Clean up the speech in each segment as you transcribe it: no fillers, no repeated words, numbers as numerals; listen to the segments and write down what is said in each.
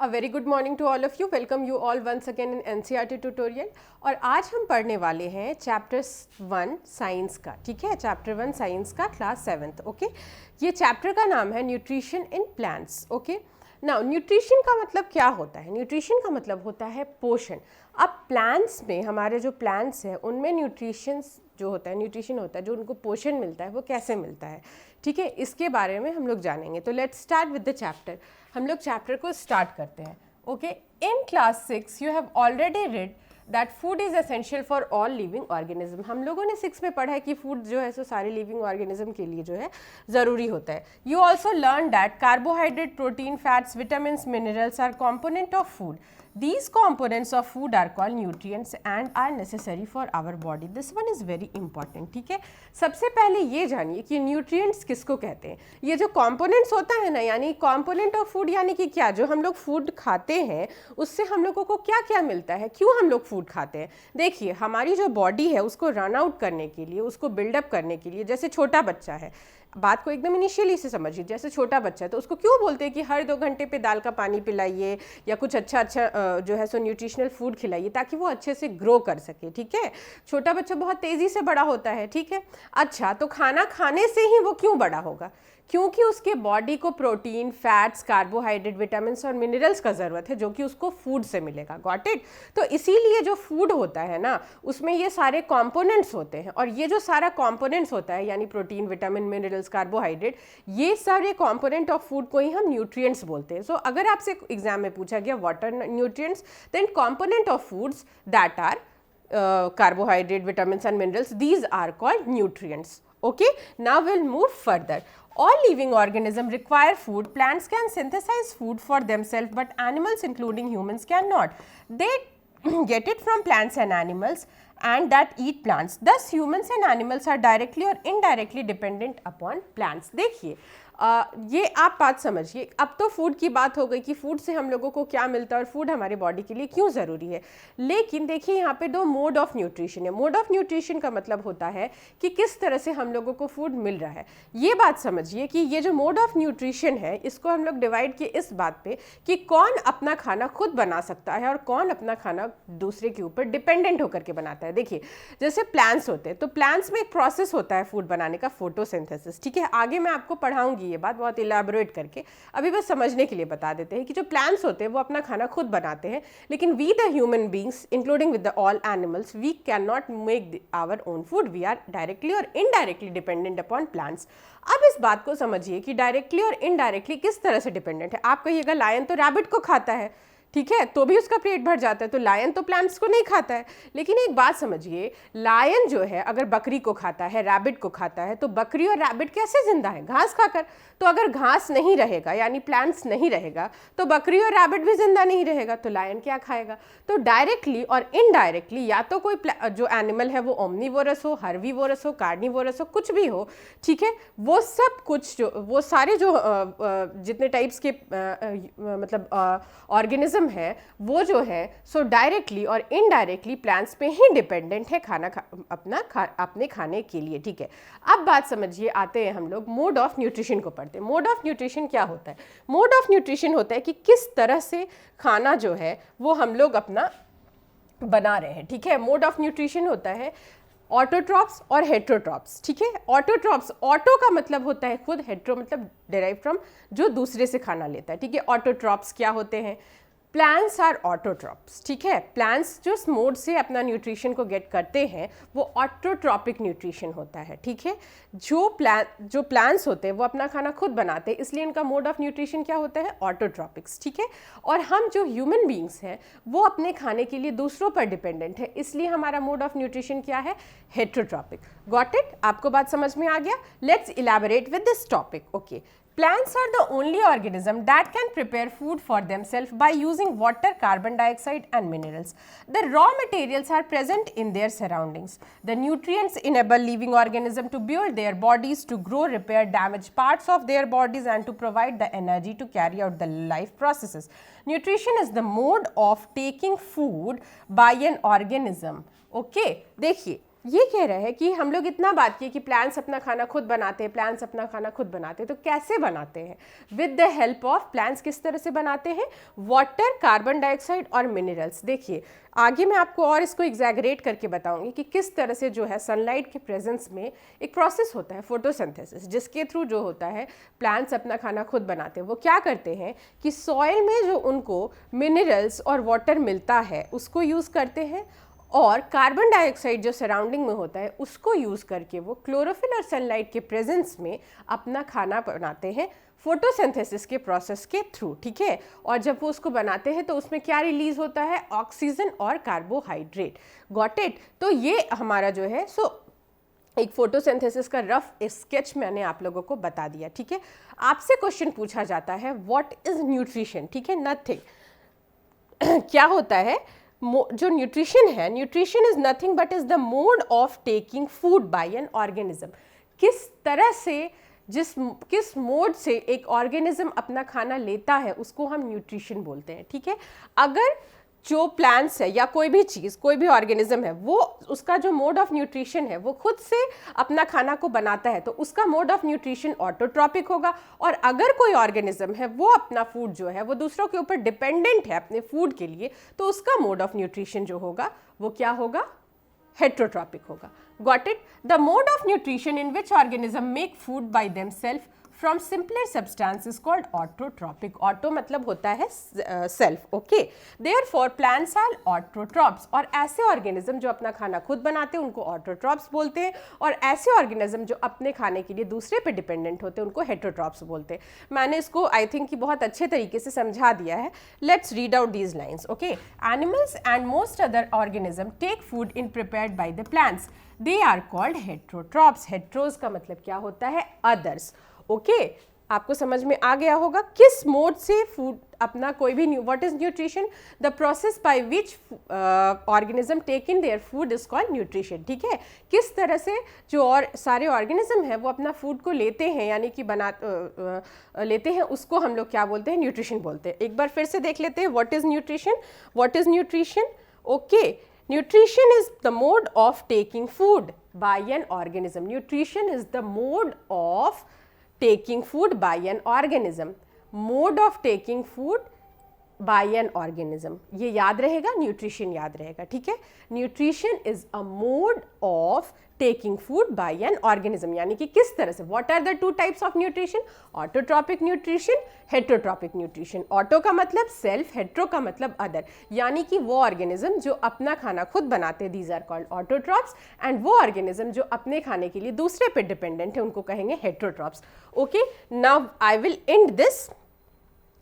A very good morning to all of you. Welcome you all once again in NCERT tutorial. और आज हम पढ़ने वाले हैं चैप्टर 1 साइंस का, ठीक है, चैप्टर 1 साइंस का क्लास 7th. ओके, ये चैप्टर का नाम है nutrition in plants. Okay, now nutrition का मतलब क्या होता है? न्यूट्रिशन का मतलब होता है पोषण. अब प्लांट्स में, हमारे जो प्लांट्स हैं उनमें न्यूट्रिशन जो होता है, न्यूट्रिशन होता है, जो उनको पोषण मिलता है वो कैसे मिलता है, ठीक है, इसके बारे में हम लोग जानेंगे. तो let's start with the chapter. हम लोग चैप्टर को स्टार्ट करते हैं. Okay, in class 6 you have already read that food is essential for all living organism. हम लोगों ने 6 में पढ़ा है कि फूड जो है सो सारे लिविंग ऑर्गेनिज्म के लिए जो है ज़रूरी होता है. You also learn that carbohydrate, protein, fats, vitamins, minerals are component of food. These components of food are called nutrients and are necessary for our body. This one is very important. ठीक है, सबसे पहले ये जानिए कि nutrients किसको कहते हैं. ये जो कंपोनेंट्स होता है ना, यानी कंपोनेंट ऑफ फूड, यानी कि क्या, जो हम लोग फूड खाते हैं उससे हम लोगों को क्या क्या मिलता है, क्यों हम लोग फूड खाते हैं. देखिए, हमारी जो बॉडी है उसको रन आउट करने के लिए, उसको बिल्डअप करने के लिए, जैसे छोटा बच्चा है, बात को एकदम इनिशियली से समझिए, जैसे छोटा बच्चा है तो उसको क्यों बोलते हैं कि हर 2 घंटे पे दाल का पानी पिलाइए या कुछ अच्छा जो है सो न्यूट्रिशनल फूड खिलाइए ताकि वो अच्छे से ग्रो कर सके. ठीक है, छोटा बच्चा बहुत तेज़ी से बड़ा होता है. ठीक है, अच्छा, तो खाना खाने से ही वो क्यों बड़ा होगा? क्योंकि उसके बॉडी को प्रोटीन, फैट्स, कार्बोहाइड्रेट, विटामिन्स और मिनरल्स का ज़रूरत है, जो कि उसको फूड से मिलेगा. Got it? तो इसीलिए जो फूड होता है ना, उसमें ये सारे कंपोनेंट्स होते हैं, और ये जो सारा कंपोनेंट्स होता है, यानी प्रोटीन, विटामिन, मिनरल्स, कार्बोहाइड्रेट, ये सारे कंपोनेंट ऑफ फूड को ही हम न्यूट्रिएंट्स बोलते हैं. सो अगर आपसे एग्जाम में पूछा गया what are nutrients, then component of foods that are carbohydrate, vitamins and minerals, these are called nutrients. Okay, now we'll move further. All living organisms require food. Plants can synthesize food for themselves, but animals, including humans, cannot. They get it from plants and animals and that eat plants. Thus, humans and animals are directly or indirectly dependent upon plants. देखिए, ये आप बात समझिए. अब तो food की बात हो गई कि फूड से हम लोगों को क्या मिलता है और फूड हमारे बॉडी के लिए क्यों ज़रूरी है. लेकिन देखिए, यहाँ पे 2 मोड ऑफ न्यूट्रिशन है. मोड ऑफ न्यूट्रिशन का मतलब होता है कि किस तरह से हम लोगों को फूड मिल रहा है. ये बात समझिए कि ये जो मोड ऑफ न्यूट्रिशन है, इसको हम लोग डिवाइड किए इस बात पे कि कौन अपना खाना खुद बना सकता है और कौन अपना खाना दूसरे के ऊपर डिपेंडेंट होकर के बनाता है. देखिए, जैसे प्लांट्स होते हैं, तो प्लांट्स में एक प्रोसेस होता है फूड बनाने का, फोटोसिंथेसिस. ठीक है, आगे मैं आपको पढ़ाऊंगी ये बात बहुत इलैबोरेट करके. अभी बस समझने के लिए बता देते हैं कि जो प्लांट्स होते हैं वो अपना खाना खुद बनाते हैं, लेकिन we the human beings including with the all animals, we can not make our own food. We are directly और इनडायरेक्टली डिपेंडेंट अपॉन प्लांट्स. अब इस बात को समझिए कि डायरेक्टली और इनडायरेक्टली किस तरह से डिपेंडेंट है. आप कहिएगा लायन तो रैबिट को खाता है, ठीक है, तो भी उसका पेट भर जाता है, तो लायन तो प्लांट्स को नहीं खाता है. लेकिन एक बात समझिए, लायन जो है अगर बकरी को खाता है, रैबिट को खाता है, तो बकरी और रैबिट कैसे जिंदा है? घास खाकर. तो अगर घास नहीं रहेगा, यानी प्लांट्स नहीं रहेगा, तो बकरी और रैबिट भी जिंदा नहीं रहेगा, तो लायन क्या खाएगा? तो डायरेक्टली और इनडायरेक्टली या तो कोई जो एनिमल है वो ओमनीवोरस हो, हर्बीवोरस हो, कार्निवोरस हो, कुछ भी हो, ठीक है, वो सब कुछ जो, वो सारे जो जितने टाइप्स के मतलब ऑर्गेनिज्म है, वो जो है सो डायरेक्टली और इनडायरेक्टली प्लांट्स पे ही डिपेंडेंट है खाना अपने खाने के लिए. ठीक है, अब बात समझिए, आते हैं हम लोग मोड ऑफ न्यूट्रिशन को पढ़ते हैं. मोड ऑफ न्यूट्रिशन क्या होता है? मोड ऑफ न्यूट्रिशन होता है कि किस तरह से खाना जो है वो हम लोग अपना बना रहे हैं. ठीक है, मोड ऑफ न्यूट्रिशन होता है ऑटोट्रॉप्स और हेट्रोट्रॉप्स. ठीक है, ऑटोट्रॉप्स, ऑटो का मतलब होता है खुद, हेट्रो मतलब डेराइव फ्रॉम, जो दूसरे से खाना लेता है. ठीक है, ऑटोट्रॉप्स क्या होते हैं? Plants are autotrophs. ठीक है, प्लांट्स जो मोड से अपना न्यूट्रिशन को गेट करते हैं वो ऑटोट्रॉपिक न्यूट्रिशन होता है. ठीक है, जो प्लांट्स होते हैं वो अपना खाना खुद बनाते हैं, इसलिए इनका मोड ऑफ न्यूट्रिशन क्या होता है? ऑटोट्रॉपिक्स. ठीक है, और हम जो ह्यूमन बींग्स हैं वो अपने खाने के लिए दूसरों पर डिपेंडेंट है, इसलिए हमारा मोड ऑफ न्यूट्रिशन क्या है? हेट्रोट्रॉपिक. Got it? आपको बात समझ में आ गया? Let's elaborate with this topic. Okay, plants are the only organism that can prepare food for themselves by using water, carbon dioxide and minerals. The raw materials are present in their surroundings. The nutrients enable living organisms to build their bodies, to grow, repair damaged parts of their bodies and to provide the energy to carry out the life processes. Nutrition is the mode of taking food by an organism. Okay, देखिए, ये कह रहे हैं कि हम लोग इतना बात किए कि प्लांट्स अपना खाना खुद बनाते हैं, प्लांट्स अपना खाना खुद बनाते हैं, तो कैसे बनाते हैं? With the help of plants. किस तरह से बनाते हैं? वाटर, कार्बन डाइऑक्साइड और मिनरल्स। देखिए आगे मैं आपको और इसको एग्जैगरेट करके बताऊंगी कि किस तरह से जो है सनलाइट के प्रेजेंस में एक प्रोसेस होता है फोटोसिंथेसिस, जिसके थ्रू जो होता है प्लांट्स अपना खाना खुद बनाते हैं। वो क्या करते हैं कि सॉइल में जो उनको मिनरल्स और वाटर मिलता है उसको यूज़ करते हैं, और कार्बन डाइऑक्साइड जो सराउंडिंग में होता है उसको यूज़ करके वो क्लोरोफिल और सनलाइट के प्रेजेंस में अपना खाना बनाते हैं फोटोसिंथेसिस के प्रोसेस के थ्रू, ठीक है। और जब वो उसको बनाते हैं तो उसमें क्या रिलीज होता है? ऑक्सीजन और कार्बोहाइड्रेट। Got it? तो ये हमारा जो है एक फोटोसिंथेसिस का रफ स्केच मैंने आप लोगों को बता दिया, ठीक है। आपसे क्वेश्चन पूछा जाता है व्हाट इज न्यूट्रिशन, ठीक है, नथिंग। क्या होता है जो न्यूट्रिशन है? Nutrition is nothing but is the mode of taking food by an organism. किस तरह से किस मोड से एक ऑर्गेनिज्म अपना खाना लेता है उसको हम न्यूट्रिशन बोलते हैं, ठीक है। अगर जो प्लांट्स है या कोई भी चीज़, कोई भी ऑर्गेनिज्म है, वो उसका जो मोड ऑफ न्यूट्रिशन है वो खुद से अपना खाना को बनाता है तो उसका मोड ऑफ न्यूट्रिशन ऑटोट्रॉपिक होगा। और अगर कोई ऑर्गेनिज्म है वो अपना फूड जो है वो दूसरों के ऊपर डिपेंडेंट है अपने फूड के लिए, तो उसका मोड ऑफ न्यूट्रिशन जो होगा वो क्या होगा? हेट्रोट्रॉपिक होगा। Got it? The mode of nutrition in which organism make food by themselves from simpler substance is called autotrophic. Auto मतलब होता है self, okay. Therefore plants are autotrophs. और ऐसे ऑर्गेनिज्म जो अपना खाना खुद बनाते हैं उनको ऑटोट्रॉप्स बोलते हैं, और ऐसे ऑर्गेनिज्म जो अपने खाने के लिए दूसरे पे डिपेंडेंट होते हैं उनको हेट्रोट्रॉप्स बोलते हैं। मैंने इसको आई थिंक कि बहुत अच्छे तरीके से समझा दिया है। Let's read out these lines, okay. Animals and most other organism take food in prepared by the plants, they are called heterotrophs. Heteros का मतलब क्या होता है? Others, okay. आपको समझ में आ गया होगा किस मोड से फूड अपना कोई भी what is nutrition? The process by which organism take in their food is called nutrition, ठीक है। किस तरह से जो और सारे ऑर्गेनिज्म है वो अपना फूड को लेते हैं, यानी कि लेते हैं, उसको हम लोग क्या बोलते हैं? न्यूट्रिशन बोलते हैं। एक बार फिर से देख लेते हैं what is nutrition. What is nutrition? Okay, nutrition is the mode of taking food by an organism. Nutrition is the mode of taking food by an organism. Mode of taking food by an organism. ये याद रहेगा, nutrition याद रहेगा, ठीक है। Nutrition is a mode of taking food by an organism, यानी कि किस तरह से। What are the two types of nutrition? Autotrophic nutrition, heterotrophic nutrition. Auto का मतलब सेल्फ, हेट्रो का मतलब अदर, यानी कि वो ऑर्गेनिज्म जो अपना खाना खुद बनाते हैं, these are called autotrophs, and वो ऑर्गेनिज्म जो अपने खाने के लिए दूसरे पे डिपेंडेंट है उनको कहेंगे heterotrophs, okay. Now I will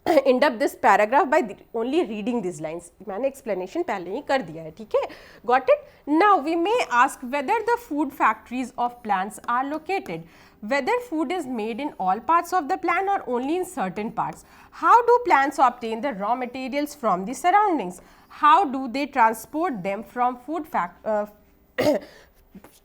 end up this paragraph by only reading these lines. मैंने explanation पहले ही कर दिया है, ठीक है। Got it? Now we may ask whether the food factories of plants are located. Whether food is made in all parts of the plant or only in certain parts. How do plants obtain the raw materials from the surroundings? How do they transport them from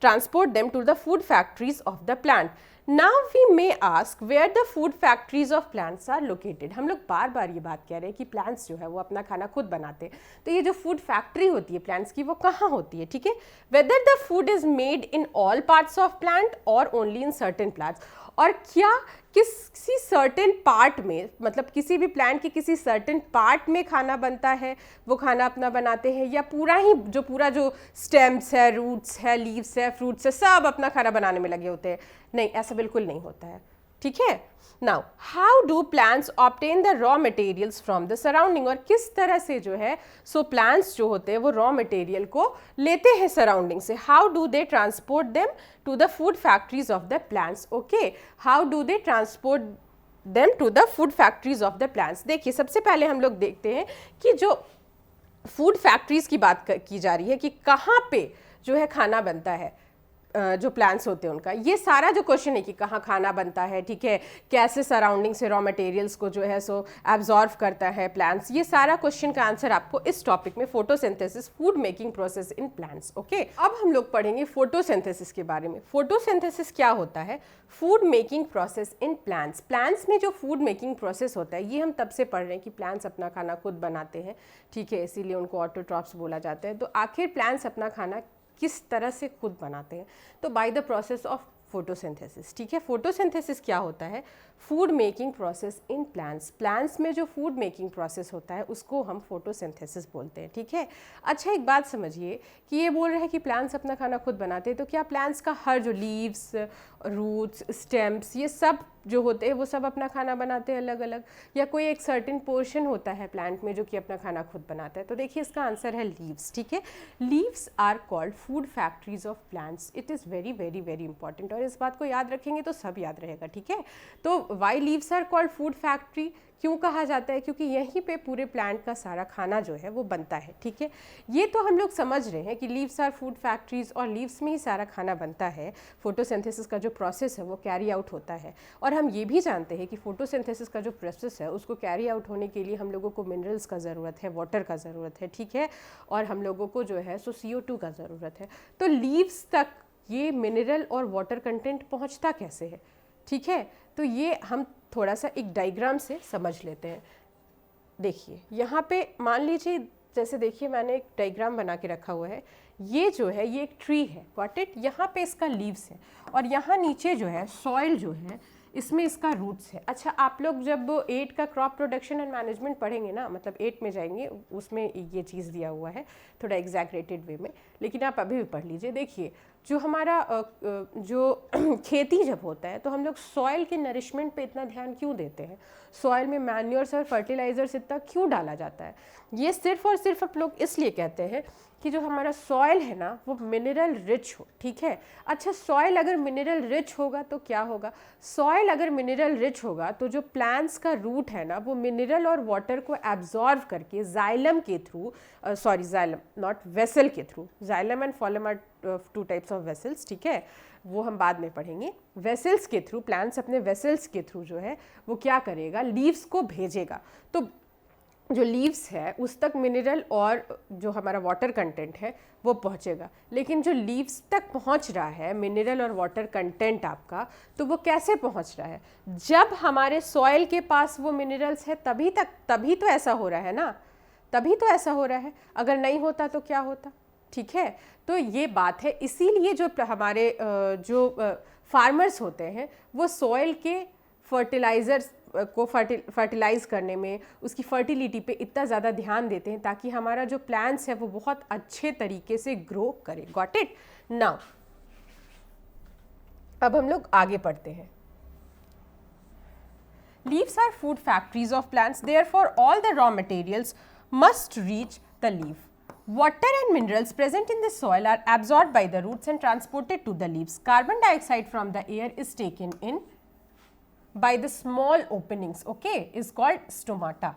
transport them to the food factories of the plant? Now we may ask where the food factories of plants are located. हम लोग बार बार ये बात कह रहे हैं कि plants जो है वो अपना खाना खुद बनाते हैं, तो ये जो फूड फैक्ट्री होती है प्लांट्स की वो कहाँ होती है, ठीक है। Whether the food is made in all parts of plant or only in certain plants. और क्या किसी सर्टेन पार्ट में, मतलब किसी भी प्लांट के किसी सर्टेन पार्ट में खाना बनता है, वो खाना अपना बनाते हैं, या पूरा जो स्टेम्स है, रूट्स है, लीव्स है, फ्रूट्स है, सब अपना खाना बनाने में लगे होते हैं? नहीं, ऐसा बिल्कुल नहीं होता है, ठीक है। Now how do plants obtain the raw materials from the surrounding. और किस तरह से जो है प्लांट्स जो होते हैं वो रॉ मटेरियल को लेते हैं सराउंडिंग से। How do they transport them to the food factories of the plants, okay. How do they transport them to the food factories of the plants. देखिए सबसे पहले हम लोग देखते हैं कि जो फूड फैक्ट्रीज की बात की जा रही है कि कहाँ पे जो है खाना बनता है, जो प्लांट्स होते हैं उनका, ये सारा जो क्वेश्चन है कि कहाँ खाना बनता है, ठीक है, कैसे सराउंडिंग से रॉ मटेरियल्स को जो है एब्जॉर्व करता है प्लांट्स, ये सारा क्वेश्चन का आंसर आपको इस टॉपिक में photosynthesis, food making process in plants, okay. अब हम लोग पढ़ेंगे फोटोसिंथेसिस के बारे में। फोटोसिंथेसिस क्या होता है? Food making process in plants. Plants में जो फूड मेकिंग प्रोसेस होता है, ये हम तब से पढ़ रहे हैं कि प्लांट्स अपना खाना खुद बनाते हैं, ठीक है, इसीलिए उनको ऑटोट्रॉप्स बोला जाता है। तो आखिर प्लांट्स अपना खाना किस तरह से खुद बनाते हैं? तो by the process of photosynthesis, ठीक है। फोटोसिंथेसिस क्या होता है? Food making process in plants. Plants में जो फूड मेकिंग प्रोसेस होता है उसको हम फोटोसिंथेसिस बोलते हैं, ठीक है। अच्छा, एक बात समझिए कि ये बोल रहे हैं कि प्लांट्स अपना खाना खुद बनाते हैं, तो क्या प्लांट्स का हर जो लीव्स, रूट्स, स्टेम्स, ये सब जो होते हैं वो सब अपना खाना बनाते हैं अलग अलग, या कोई एक सर्टेन पोर्शन होता है प्लांट में जो कि अपना खाना खुद बनाता है? तो देखिए इसका आंसर है लीव्स, ठीक है। Leaves are called food factories of plants. It is very very very important, और इस बात को याद रखेंगे तो सब याद रहेगा, ठीक है। तो why leaves are called food factory क्यों कहा जाता है? क्योंकि यहीं पे पूरे प्लांट का सारा खाना जो है वो बनता है, ठीक है। ये तो हम लोग समझ रहे हैं कि लीव्स आर फूड फैक्ट्रीज और लीव्स में ही सारा खाना बनता है, फोटोसिंथेसिस का जो प्रोसेस है वो कैरी आउट होता है। और हम ये भी जानते हैं कि फोटोसिंथेसिस का जो प्रोसेस है उसको कैरी आउट होने के लिए हम लोगों को मिनरल्स का ज़रूरत है, वाटर का ज़रूरत है, ठीक है, और हम लोगों को जो है सो CO2 का ज़रूरत है। तो लीव्स तक ये मिनरल और वाटर कंटेंट पहुँचता कैसे है, ठीक है। तो ये हम थोड़ा सा एक डायग्राम से समझ लेते हैं। देखिए यहाँ पे मान लीजिए, जैसे देखिए मैंने एक डायग्राम बना के रखा हुआ है। ये जो है ये एक ट्री है, गॉट इट। यहाँ पे इसका लीव्स है और यहाँ नीचे जो है सॉइल जो है इसमें इसका रूट्स है। अच्छा, आप लोग जब 8 का क्रॉप प्रोडक्शन एंड मैनेजमेंट पढ़ेंगे ना, मतलब 8 में जाएंगे, उसमें ये चीज़ दिया हुआ है थोड़ा एग्जैगरेटेड वे में, लेकिन आप अभी भी पढ़ लीजिए। देखिए जो हमारा जो खेती जब होता है तो हम लोग सॉइल के नरिशमेंट पे इतना ध्यान क्यों देते हैं? सॉइल में मैन्योर्स और फर्टिलाइजर्स इतना क्यों डाला जाता है? ये सिर्फ और सिर्फ आप लोग इसलिए कहते हैं कि जो हमारा सॉइल है ना वो मिनरल रिच हो, ठीक है। अच्छा, सॉइल अगर मिनरल रिच होगा तो क्या होगा? सॉइल अगर मिनरल रिच होगा तो जो प्लांट्स का रूट है ना वो मिनरल और वाटर को एब्जॉर्व करके जाइलम के थ्रू, जाइलम नॉट वेसल के through, xylem and phloem are 2 types of vessels, ठीक है, वो हम बाद में पढ़ेंगे। वेसल्स के थ्रू, प्लांट्स अपने वेसल्स के थ्रू जो है वो क्या करेगा? लीव्स को भेजेगा। तो जो लीव्स है उस तक मिनरल और जो हमारा वाटर कंटेंट है वो पहुंचेगा। लेकिन जो लीव्स तक पहुंच रहा है मिनरल और वाटर कंटेंट आपका, तो वो कैसे पहुंच रहा है? जब हमारे सॉइल के पास वो मिनरल्स है तभी तो ऐसा हो रहा है ना, तभी तो ऐसा हो रहा है। अगर नहीं होता तो क्या होता, ठीक है। तो ये बात है, इसीलिए जो हमारे जो फार्मर्स होते हैं वो सॉइल के फर्टिलाइजर्स को फर्टिलाइज करने में, उसकी फर्टिलिटी पे इतना ज़्यादा ध्यान देते हैं ताकि हमारा जो प्लांट्स है वो बहुत अच्छे तरीके से ग्रो करे। Got it now. अब हम लोग आगे पढ़ते हैं। Leaves are food factories of plants, therefore all the raw materials must reach the leaf. Water and minerals present in the soil are absorbed by the roots and transported to the leaves. Carbon dioxide from the air is taken in by the small openings, okay, is called stomata.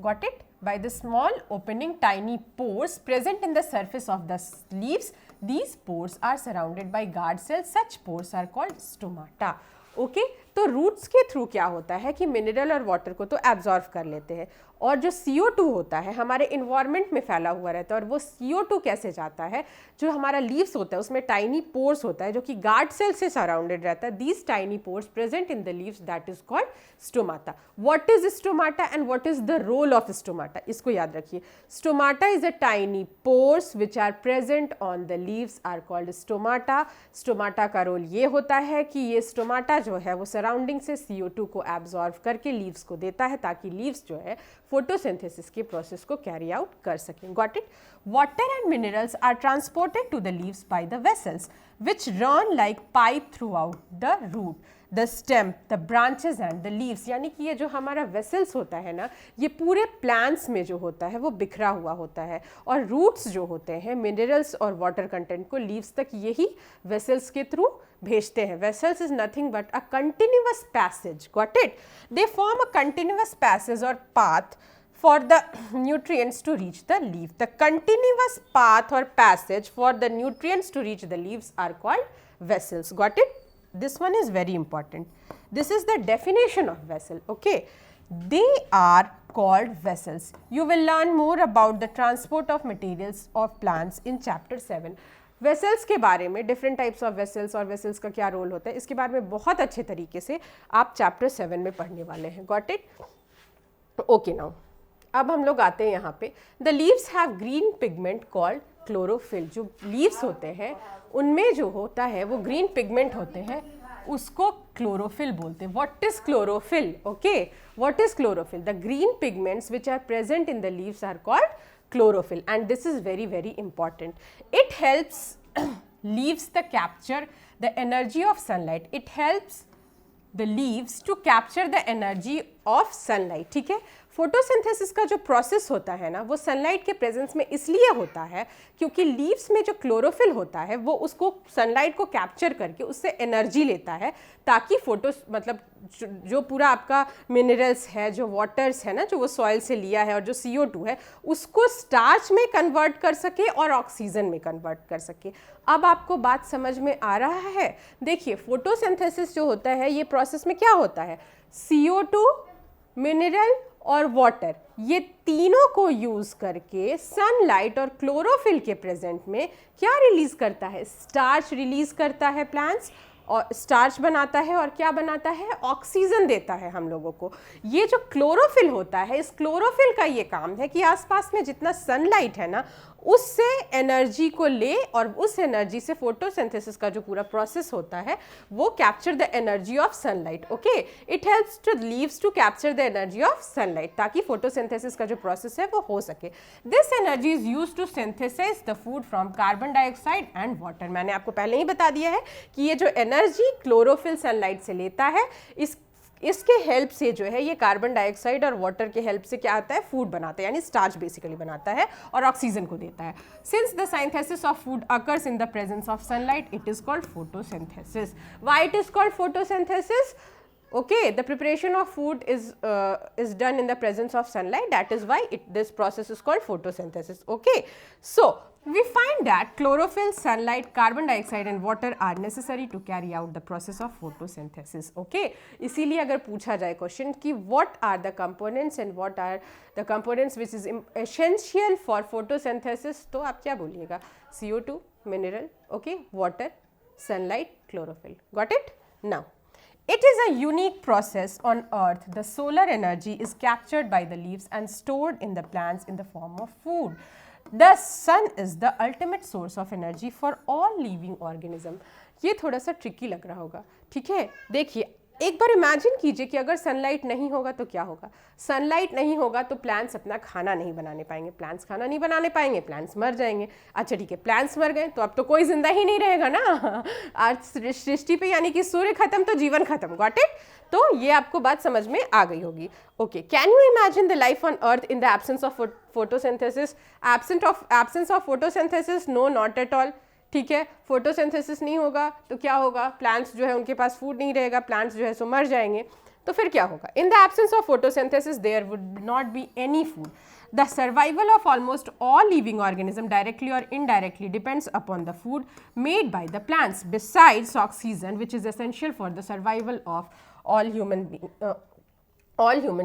Got it? By the small opening tiny pores present in the surface of the leaves. These pores are surrounded by guard cells. Such pores are called stomata. Okay तो roots के through क्या होता है कि mineral और water को तो absorb कर लेते हैं, और जो CO2 होता है हमारे इन्वायरमेंट में फैला हुआ रहता है, और वो CO2 कैसे जाता है? जो हमारा लीव्स होता है उसमें टाइनी पोर्स होता है जो कि गार्ड सेल से सराउंडेड रहता है। These tiny pores present in the leaves, that is called stomata. What is stomata and what is the role of stomata? इसको याद रखिए। Stomata is a tiny pores which are present on the leaves are called stomata. Stomata का role ये होता है कि ये stomata जो है वो सराउंडिंग से CO2 को एब्जॉर्व करके लीव्स को देता है ताकि लीव्स जो है फोटोसिंथेसिस के प्रोसेस को कैरी आउट कर सकें। Got it? Water and minerals are transported to the leaves by the vessels which run like pipe throughout the root, the stem, the branches and the leaves. यानी कि ये जो हमारा vessels होता है ना, ये पूरे प्लांट्स में जो होता है वो बिखरा हुआ होता है, और रूट्स जो होते हैं मिनरल्स और वाटर कंटेंट को लीव्स तक यही वेसल्स के थ्रू भेजते हैं। Vessels is nothing but a continuous passage. Got it? They form a continuous passage or path for the nutrients to reach the leaf. The continuous path or passage for the nutrients to reach the leaves are called vessels. Got it? This one is very important. This is the definition of vessel. Okay? They are called vessels. You will learn more about the transport of materials of plants in chapter 7. Vessels के बारे में, different types of vessels और vessels का क्या role होता है, इसके बारे में बहुत अच्छे तरीके से आप चैप्टर 7 में पढ़ने वाले हैं। Got it? ओके नाउ अब हम लोग आते हैं यहाँ पे। The leaves have green pigment called chlorophyll, जो लीव्स होते हैं उनमें जो होता है वो ग्रीन पिगमेंट होते हैं, उसको क्लोरोफिल बोलते हैं. What is chlorophyll? Okay, what is chlorophyll? The green pigments which are present in the leaves are called chlorophyll, and this is very very important. It helps leaves to capture the energy of sunlight. It helps the leaves to capture the energy of sunlight. ठीक है, photosynthesis का जो process होता है ना, वो sunlight के presence में इसलिए होता है क्योंकि लीव्स में जो क्लोरोफिल होता है वो उसको सनलाइट को कैप्चर करके उससे एनर्जी लेता है, ताकि फोटो मतलब जो पूरा आपका मिनरल्स है, जो वाटर्स है ना, जो वो सॉइल से लिया है, और जो CO2 है उसको स्टार्च में कन्वर्ट कर सके और ऑक्सीजन में कन्वर्ट कर सके. अब आपको बात समझ में आ रहा है? देखिए, फोटोसिंथेसिस जो होता है ये प्रोसेस में क्या होता है, CO2, मिनरल और वाटर, ये तीनों को यूज करके सनलाइट और क्लोरोफिल के प्रेजेंट में क्या रिलीज करता है, स्टार्च रिलीज करता है प्लांट्स, और स्टार्च बनाता है और क्या बनाता है, ऑक्सीजन देता है हम लोगों को. ये जो क्लोरोफिल होता है, इस क्लोरोफिल का ये काम है कि आसपास में जितना सनलाइट है ना उससे एनर्जी को ले, और उस एनर्जी से फोटोसिंथेसिस का जो पूरा प्रोसेस होता है वो capture the energy of sunlight. Okay, it helps to leaves to capture the energy of sunlight, ताकि फोटोसिंथेसिस का जो प्रोसेस है वो हो सके. This energy is used to synthesise the food from carbon dioxide and water. मैंने आपको पहले ही बता दिया है कि ये जो एनर्जी क्लोरोफिल सनलाइट से लेता है, इसके हेल्प से जो है ये कार्बन डाइऑक्साइड और वाटर के हेल्प से क्या आता है, फूड बनाता है, यानी स्टार्च बेसिकली बनाता है और ऑक्सीजन को देता है. Since the synthesis of food occurs in the presence of sunlight, it is called photosynthesis. Why it is called photosynthesis? Okay, the preparation of food is done in the presence of sunlight. That is why this process is called photosynthesis. Okay, so we find that chlorophyll, sunlight, carbon dioxide and water are necessary to carry out the process of photosynthesis. Okay, इसीलिए अगर पूछा जाए question कि what are the components and what are the components which is essential for photosynthesis, तो आप क्या बोलिएगा, CO2, mineral, okay, water, sunlight, chlorophyll. Got it? Now, it is a unique process on earth. The solar energy is captured by the leaves and stored in the plants in the form of food. The sun is the ultimate source of energy for all living organism. ये थोड़ा सा tricky लग रहा होगा, ठीक है. देखिए, एक बार इमेजिन कीजिए कि अगर सनलाइट नहीं होगा तो क्या होगा. सनलाइट नहीं होगा तो प्लांट्स अपना खाना नहीं बनाने पाएंगे, प्लांट्स खाना नहीं बनाने पाएंगे, प्लांट्स मर जाएंगे. अच्छा ठीक है, प्लांट्स मर गए तो अब तो कोई जिंदा ही नहीं रहेगा ना. आज सृष्टि पे यानी कि सूर्य खत्म तो जीवन खत्म. Got it? तो ये आपको बात समझ में आ गई होगी. Okay, can you imagine the life on earth in the absence of photosynthesis? Absence of photosynthesis? No, not at all. ठीक है, फोटोसिंथेसिस नहीं होगा तो क्या होगा, प्लांट्स जो है उनके पास फूड नहीं रहेगा, प्लांट्स जो है सो मर जाएंगे. तो फिर क्या होगा? In the absence of photosynthesis there would not be any food. The survival of almost all living organisms directly or indirectly depends upon the food made by the plants, besides oxygen, which is essential for the survival of all human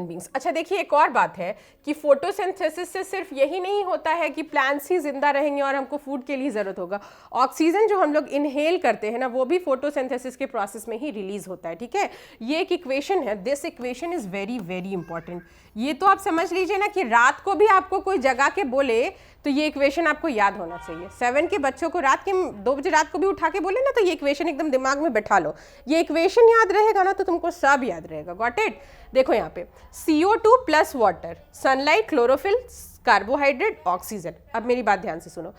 beings. अच्छा देखिए, एक और बात है कि photosynthesis से सिर्फ यही नहीं होता है कि प्लांट्स ही जिंदा रहेंगे और हमको फूड के लिए ज़रूरत होगा. ऑक्सीजन जो हम लोग इनहेल करते हैं ना, वो भी फोटोसिंथेसिस के प्रोसेस में ही रिलीज होता है. ठीक है, ये एक इक्वेशन है. This equation is very very important. ये तो आप समझ लीजिए ना कि रात को भी आपको कोई जगा के बोले तो ये इक्वेशन आपको याद होना चाहिए. 7 के बच्चों को रात के 2 बजे रात को भी उठा के बोले ना तो ये इक्वेशन एकदम दिमाग में बैठा लो. ये इक्वेशन याद रहेगा ना तो तुमको सब याद रहेगा. Got it? देखो यहाँ पे CO2 plus water, sunlight, chlorophyll, carbohydrate, oxygen. अब मेरी बात ध्यान से सुनो.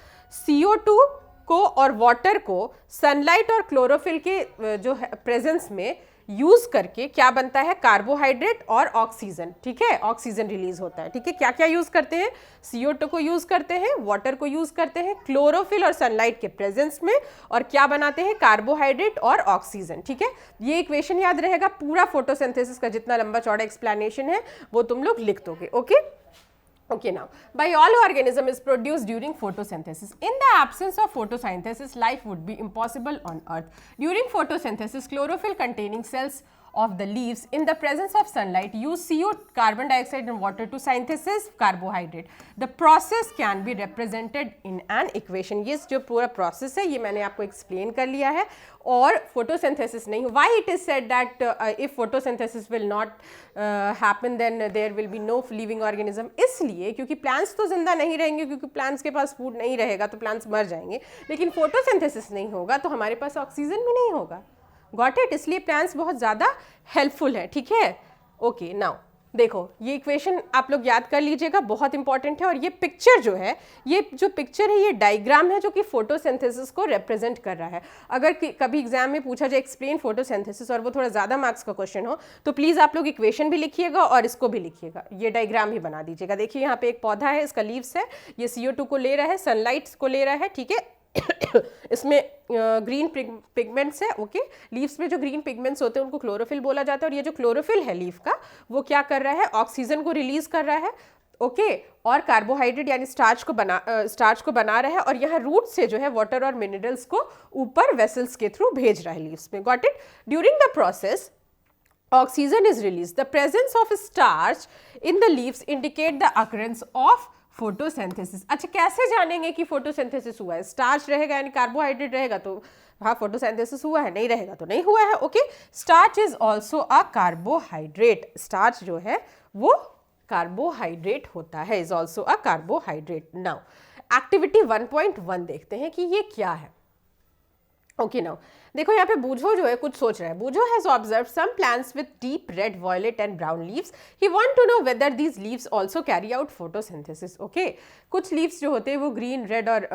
CO2 को और वाटर को सनलाइट और क्लोरोफिल के जो प्रेजेंस में यूज करके क्या बनता है, कार्बोहाइड्रेट और ऑक्सीजन. ठीक है, ऑक्सीजन रिलीज होता है. ठीक है, क्या क्या यूज करते हैं, CO2 को यूज करते हैं, वाटर को यूज करते हैं, क्लोरोफिल और सनलाइट के प्रेजेंस में, और क्या बनाते हैं, कार्बोहाइड्रेट और ऑक्सीजन. ठीक है, ये इक्वेशन याद रहेगा. पूरा फोटोसिंथेसिस का जितना लंबा चौड़ा एक्सप्लेनेशन है वो तुम लोग लिख दोगे. Okay. Okay, now, by all organism is produced during photosynthesis. In the absence of photosynthesis, life would be impossible on earth. During photosynthesis, chlorophyll containing cells of the leaves in the presence of sunlight use CO, carbon dioxide and water to synthesis carbohydrate. The process can be represented in an equation. ये जो पूरा process है ये मैंने आपको explain कर लिया है और photosynthesis नहीं. Why it is said that if photosynthesis will not happen then there will be no living organism? इसलिए क्योंकि plants तो जिंदा नहीं रहेंगे, क्योंकि plants के पास food नहीं रहेगा तो plants मर जाएंगे, लेकिन photosynthesis नहीं होगा तो हमारे पास ऑक्सीजन भी नहीं होगा. Got it? इसलिए प्लांट्स बहुत ज़्यादा हेल्पफुल है. ठीक है, ओके. नाउ देखो ये इक्वेशन आप लोग याद कर लीजिएगा, बहुत इंपॉर्टेंट है. और ये पिक्चर जो है, ये जो पिक्चर है ये डायग्राम है जो कि फोटोसिंथेसिस को रिप्रेजेंट कर रहा है. अगर कभी एग्जाम में पूछा जाए एक्सप्लेन फोटोसिंथेसिस और वो थोड़ा ज़्यादा मार्क्स का क्वेश्चन हो तो प्लीज़ आप लोग इक्वेशन भी लिखिएगा और इसको भी लिखिएगा, ये डायग्राम भी बना दीजिएगा. देखिए यहाँ पे एक पौधा है, इसका लीव्स है, ये CO2 को ले रहा है, सनलाइट को ले रहा है. ठीक है, इसमें ग्रीन पिगमेंट्स है. ओके, लीव्स में जो ग्रीन पिगमेंट्स होते हैं उनको क्लोरोफिल बोला जाता है. और ये जो क्लोरोफिल है लीफ का वो क्या कर रहा है? ऑक्सीजन को रिलीज कर रहा है. ओके, और कार्बोहाइड्रेट यानी स्टार्च को बना रहा है. और यहाँ रूट से जो है वाटर और मिनरल्स को ऊपर वेसल्स के थ्रू भेज रहा है लीव्स में. Got it? During the process oxygen is released. The presence of starch in the leaves indicate the occurrence of photosynthesis. अच्छा, कैसे जानेंगे कि फोटोसिंथेसिस हुआ है? स्टार्च रहेगा यानी कार्बोहाइड्रेट रहेगा तो हाँ फोटोसिंथेसिस हुआ है, नहीं रहेगा तो नहीं हुआ है. Okay, starch is also a carbohydrate. Starch जो है वो कार्बोहाइड्रेट होता है, is also a carbohydrate. Now activity 1.1 देखते हैं कि ये क्या है. ओके, नाउ देखो यहाँ पे बूझो जो है कुछ सोच रहा है. Boojho has observe some plants with deep red, violet and brown leaves. He want to know whether these leaves also carry out photosynthesis. Okay, कुछ लीव्स जो होते हैं वो ग्रीन, रेड और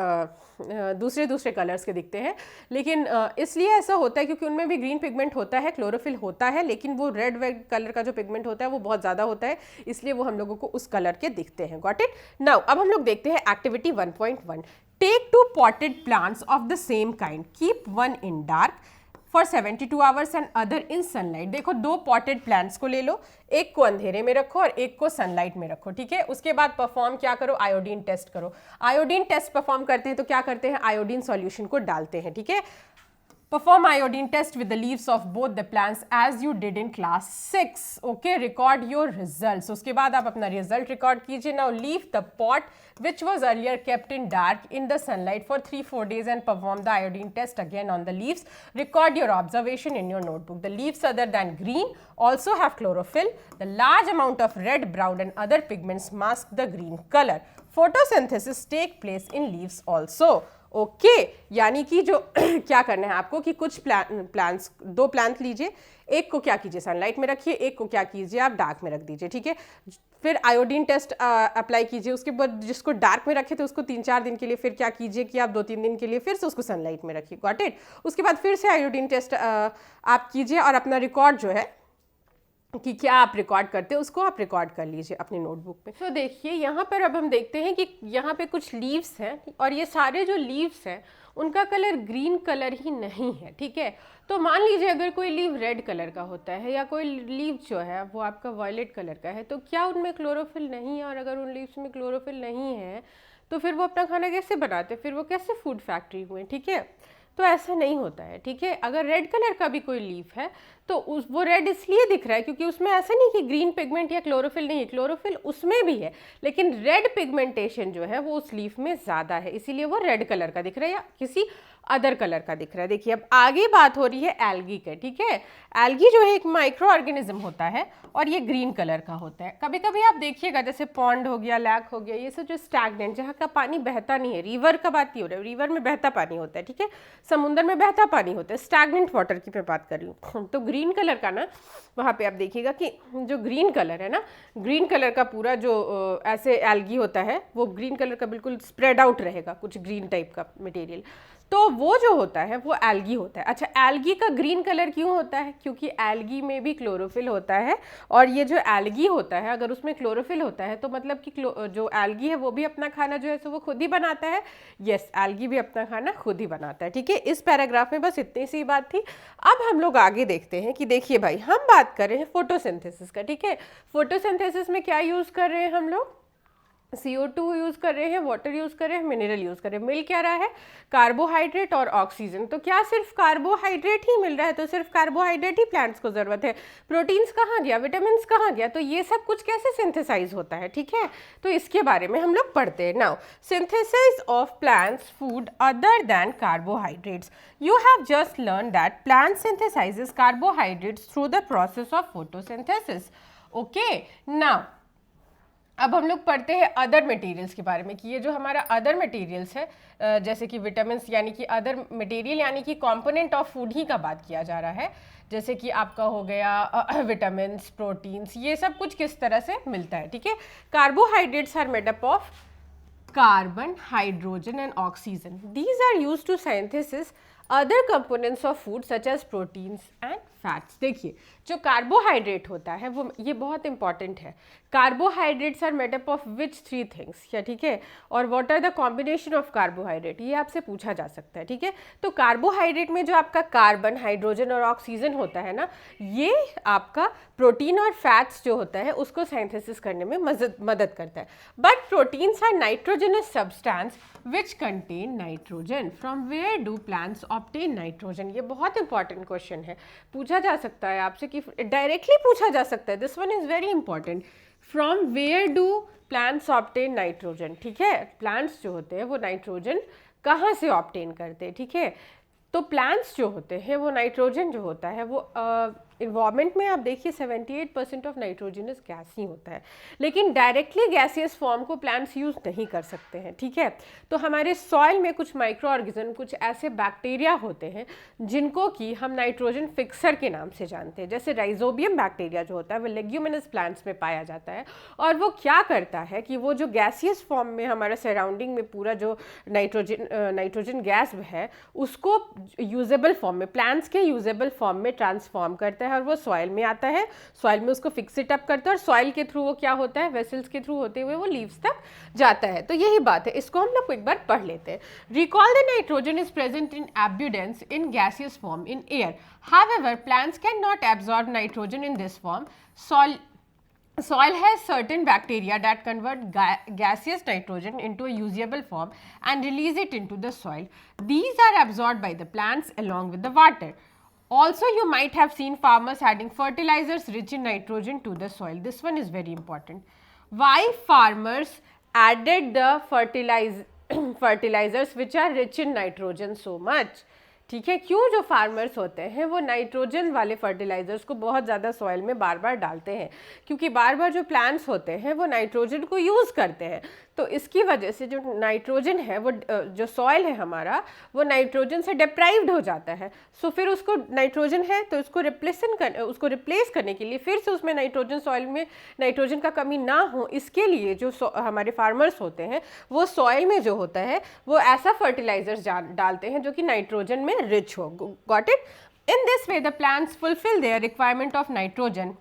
दूसरे कलर्स के दिखते हैं, लेकिन इसलिए ऐसा होता है क्योंकि उनमें भी ग्रीन पिगमेंट होता है, क्लोरोफिल होता है, लेकिन वो रेड कलर का जो पिगमेंट होता है वो बहुत ज़्यादा होता है, इसलिए वो हम लोगों को उस कलर के दिखते हैं. Got it? नाउ अब हम लोग देखते हैं activity 1.1. Take 2 potted plants of the same kind. Keep one in dark for 72 hours and other in sunlight. देखो 2 potted plants को ले लो, एक को अंधेरे में रखो और एक को सनलाइट में रखो. ठीक है, उसके बाद परफॉर्म क्या करो? आयोडीन टेस्ट करो. आयोडीन टेस्ट परफॉर्म करते हैं तो क्या करते हैं? आयोडीन सॉल्यूशन को डालते हैं. ठीक है, perform iodine test with the leaves of both the plants as you did in class 6. Okay, record your results. उसके बाद आप अपना रिजल्ट रिकॉर्ड कीजिए. Now leave the pot which was earlier kept in dark in the sunlight for 3-4 days and perform the iodine test again on the leaves. Record your observation in your notebook. The leaves other than green also have chlorophyll. The large amount of red, brown and other pigments mask the green color. Photosynthesis take place in leaves also. Okay, यानी कि जो क्या करना है आपको कि कुछ plants 2 plant लीजिए, एक को क्या कीजिए सनलाइट में रखिए, एक को क्या कीजिए आप डार्क में रख दीजिए. ठीक है, फिर आयोडीन टेस्ट अप्लाई कीजिए. उसके बाद जिसको डार्क में रखे थे उसको 3-4 दिन के लिए फिर क्या कीजिए कि आप 2-3 दिन के लिए फिर से उसको सनलाइट में रखिए. Got it? उसके बाद फिर से आयोडीन टेस्ट आप कीजिए और अपना रिकॉर्ड जो है कि क्या आप रिकॉर्ड करते हैं उसको आप रिकॉर्ड कर लीजिए अपनी नोटबुक पे. तो देखिए यहाँ पर अब हम देखते हैं कि यहाँ पे कुछ लीव्स हैं और ये सारे जो लीव्स हैं उनका कलर ग्रीन कलर ही नहीं है. ठीक है, तो मान लीजिए अगर कोई लीव रेड कलर का होता है या कोई लीव जो है वो आपका वायलेट कलर का है, तो क्या उनमें क्लोरोफिल नहीं है? और अगर उन लीव्स में क्लोरोफिल नहीं है तो फिर वो अपना खाना कैसे बनाते, फिर वो कैसे फूड फैक्ट्री हुए? ठीक है, तो ऐसा नहीं होता है. ठीक है, अगर रेड कलर का भी कोई लीफ है तो वो रेड इसलिए दिख रहा है क्योंकि उसमें ऐसा नहीं कि ग्रीन पिगमेंट या क्लोरोफिल नहीं है, क्लोरोफिल उसमें भी है, लेकिन रेड पिगमेंटेशन जो है वो उस लीफ में ज़्यादा है, इसीलिए वो रेड कलर का दिख रहा है या किसी अदर कलर का दिख रहा है. देखिए अब आगे बात हो रही है एल्गी के. ठीक है, एल्गी जो है एक माइक्रो ऑर्गेनिज्म होता है और ये ग्रीन कलर का होता है. कभी कभी आप देखिएगा जैसे पॉन्ड हो गया, लैक हो गया, ये सब जो स्टैग्नेंट जहाँ का पानी बहता नहीं है, रिवर का बात ही हो रहा है, रिवर में बहता पानी होता है. ठीक है, समुद्र में बहता पानी होता है, स्टैग्नेंट वाटर की मैं बात कर रही हूँ. तो ग्रीन कलर का ना वहाँ पे आप देखिएगा कि जो ग्रीन कलर है ना, ग्रीन कलर का पूरा जो ऐसे एल्गी होता है वो ग्रीन कलर का बिल्कुल स्प्रेड आउट रहेगा, कुछ ग्रीन टाइप का मटेरियल, तो वो जो होता है वो एल्गी होता है. अच्छा, एल्गी का ग्रीन कलर क्यों होता है? क्योंकि एल्गी में भी क्लोरोफिल होता है और ये जो एल्गी होता है अगर उसमें क्लोरोफिल होता है तो मतलब कि जो एल्गी है वो भी अपना खाना जो है सो वो खुद ही बनाता है. यस, एल्गी भी अपना खाना खुद ही बनाता है. ठीक है, इस पैराग्राफ में बस इतनी सी बात थी. अब हम लोग आगे देखते हैं कि देखिए भाई हम बात कर रहे हैं फोटोसिंथेसिस का. ठीक है, फोटोसिंथेसिस में क्या यूज़ कर रहे हैं हम लोग? CO2 यूज़ कर रहे हैं, वाटर यूज़ कर रहे हैं, मिनरल यूज़ कर रहे हैं। मिल क्या रहा है? कार्बोहाइड्रेट और ऑक्सीजन। तो क्या सिर्फ कार्बोहाइड्रेट ही मिल रहा है? तो सिर्फ कार्बोहाइड्रेट ही प्लांट्स को ज़रूरत है? प्रोटीन्स कहाँ गया? विटामिन्स कहाँ गया? तो ये सब कुछ कैसे सिंथेसाइज होता है, ठीक है? तो इसके बारे में हम लोग पढ़ते हैं। Now synthesis of plants food other than carbohydrates. You have just learned that plant synthesizes carbohydrates through the process of photosynthesis. Okay, now अब हम लोग पढ़ते हैं अदर मटेरियल्स के बारे में कि ये जो हमारा अदर मटेरियल्स है, जैसे कि विटामिन्स यानी कि अदर मटेरियल यानी कि कंपोनेंट ऑफ फूड ही का बात किया जा रहा है, जैसे कि आपका हो गया विटामिन्स, प्रोटीन्स, ये सब कुछ किस तरह से मिलता है, ठीक है? Carbohydrates are made up of carbon, hydrogen and oxygen. These are used to synthesis other components of food such as proteins and fats. देखिए जो कार्बोहाइड्रेट होता है वो ये बहुत इंपॉर्टेंट है। Carbohydrates are made up of which 3 things, क्या ठीक है? और what are the combination of carbohydrate, ये आपसे पूछा जा सकता है, ठीक है? तो कार्बोहाइड्रेट में जो आपका कार्बन, हाइड्रोजन और ऑक्सीजन होता है ना, ये आपका प्रोटीन और फैट्स जो होता है उसको सिंथेसिस करने में मदद करता है। But proteins are nitrogenous substance which contain nitrogen. From where do plants obtain nitrogen? ये बहुत इंपॉर्टेंट क्वेश्चन है, पूछा जा सकता है आपसे, कि डायरेक्टली पूछा जा सकता है। This one is very important. From where do plants obtain nitrogen, ठीक है? प्लांट्स जो होते हैं वो नाइट्रोजन कहाँ से ऑब्टेन करते हैं, ठीक है? तो प्लांट्स जो होते हैं वो नाइट्रोजन जो होता है वो इन्वायरमेंट में आप देखिए 78% ऑफ नाइट्रोजनस गैस ही होता है, लेकिन डायरेक्टली गैसियस फॉर्म को प्लांट्स यूज़ नहीं कर सकते हैं, ठीक है? तो हमारे सॉइल में कुछ माइक्रो ऑर्गेनिज्म, कुछ ऐसे बैक्टीरिया होते हैं जिनको कि हम नाइट्रोजन फिक्सर के नाम से जानते हैं। जैसे राइजोबियम बैक्टीरिया जो होता है वो लेग्यूमिनस प्लांट्स में पाया जाता है, और वो क्या करता है कि वो जो गैसियस फॉर्म में हमारा सराउंडिंग में पूरा जो नाइट्रोजन गैस है उसको यूजेबल फॉर्म में, प्लांट्स के यूजेबल फॉर्म में ट्रांसफॉर्म करता है, और वो सॉइल में आता है, सॉइल में उसको फिक्स इट अप करता है, और सॉइल के थ्रू वो क्या होता है, वेसल्स के थ्रू होते हुए वो लीव्स तक जाता है। तो यही बात है, इसको हम लोग एक बार पढ़ लेते हैं। Recall the nitrogen is present in एब्यूडेंस in gaseous form in air, however plants can not absorb nitrogen in this form. Soil has certain bacteria that convert gaseous nitrogen into a usable form and release it into the soil. These are absorbed by the plants along with the water. Also, you might have seen farmers adding fertilizers rich in nitrogen to the soil. This one is very important. Why farmers added the fertilizers which are rich in nitrogen so much? ठीक है, क्यों जो farmers होते हैं वो nitrogen वाले fertilisers को बहुत ज़्यादा सॉइल में बार बार डालते हैं? क्योंकि बार बार जो प्लांट्स होते हैं वो नाइट्रोजन को यूज़ करते हैं, तो इसकी वजह से जो नाइट्रोजन है वो जो सॉइल है हमारा वो नाइट्रोजन से डिप्राइव्ड हो जाता है। सो फिर उसको नाइट्रोजन है तो उसको रिप्लेस करने के लिए फिर से उसमें नाइट्रोजन, सॉइल में नाइट्रोजन का कमी ना हो, इसके लिए जो हमारे फार्मर्स होते हैं वो सॉइल में जो होता है वो ऐसा फर्टिलाइजर्स डालते हैं जो कि नाइट्रोजन में rich ho. Got it? In this way the plants fulfill their requirement of nitrogen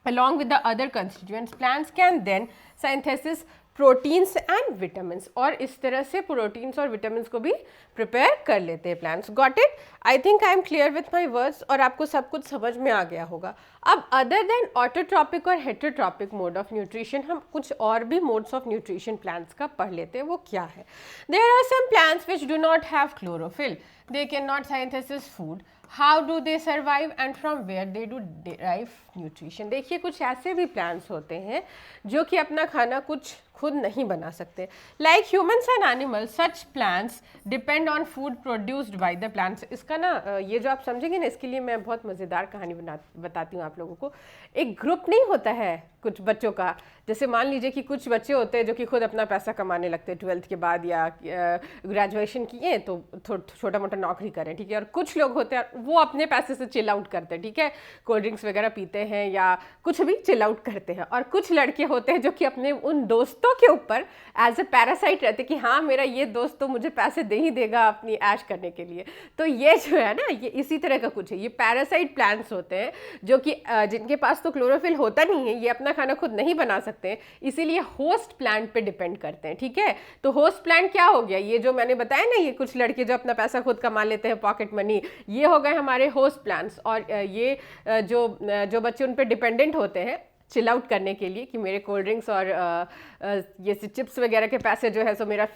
along with the other constituents. Plants can then synthesize proteins and vitamins, और इस तरह से प्रोटीन्स और विटामिन्स को भी प्रिपेयर कर लेते हैं plants. Got it? I think I am clear with my words और आपको सब कुछ समझ में आ गया होगा। अब अदर देन ऑटोट्रॉपिक और हेटेरोट्रॉपिक मोड ऑफ न्यूट्रिशन हम कुछ और भी मोड्स ऑफ न्यूट्रिशन प्लांट्स का पढ़ लेते हैं। वो क्या है? There are some plants which do not have chlorophyll, they can not synthesis food, how do they survive and from where they do derive nutrition. देखिए कुछ ऐसे भी प्लांट्स होते हैं जो कि अपना खाना कुछ खुद नहीं बना सकते। Like humans and animals, such plants depend on food produced by the plants. इसका ना ये जो आप समझेंगे ना, इसके लिए मैं बहुत मज़ेदार कहानी बताती हूँ आप लोगों को। एक ग्रुप नहीं होता है कुछ बच्चों का, जैसे मान लीजिए कि कुछ बच्चे होते हैं जो कि खुद अपना पैसा कमाने लगते हैं 12th के बाद या ग्रेजुएशन किए तो छोटा मोटा नौकरी करें, ठीक है, और कुछ लोग होते हैं वो अपने पैसे से चिल आउट करते हैं, ठीक है, कोल्ड ड्रिंक्स वगैरह पीते हैं या कुछ भी चिल आउट करते हैं, और कुछ लड़के होते हैं जो कि अपने उन दोस्तों के ऊपर एज ए पैरासाइट रहते कि हाँ मेरा ये दोस्त तो मुझे पैसे दे ही देगा अपनी ऐश करने के लिए। तो ये जो है ना, ये इसी तरह का कुछ है, ये पैरासाइट प्लांट्स होते हैं जो कि जिनके पास तो क्लोरोफिल होता नहीं है, ये अपना खाना खुद नहीं बना सकते, इसीलिए होस्ट प्लांट पे डिपेंड करते हैं, ठीक है। तो होस्ट प्लांट क्या हो गया? ये जो मैंने बताया ना, ये कुछ लड़के जो अपना पैसा खुद कमा लेते हैं, पॉकेट मनी, ये हो गए हमारे होस्ट प्लांट्स। और ये जो बच्चे उन पे डिपेंडेंट होते हैं, चिल आउट करने के लिए कि मेरे कोल्ड ड्रिंक्स और ये चिप्स वगैरह के पैसे जो है सो मेरा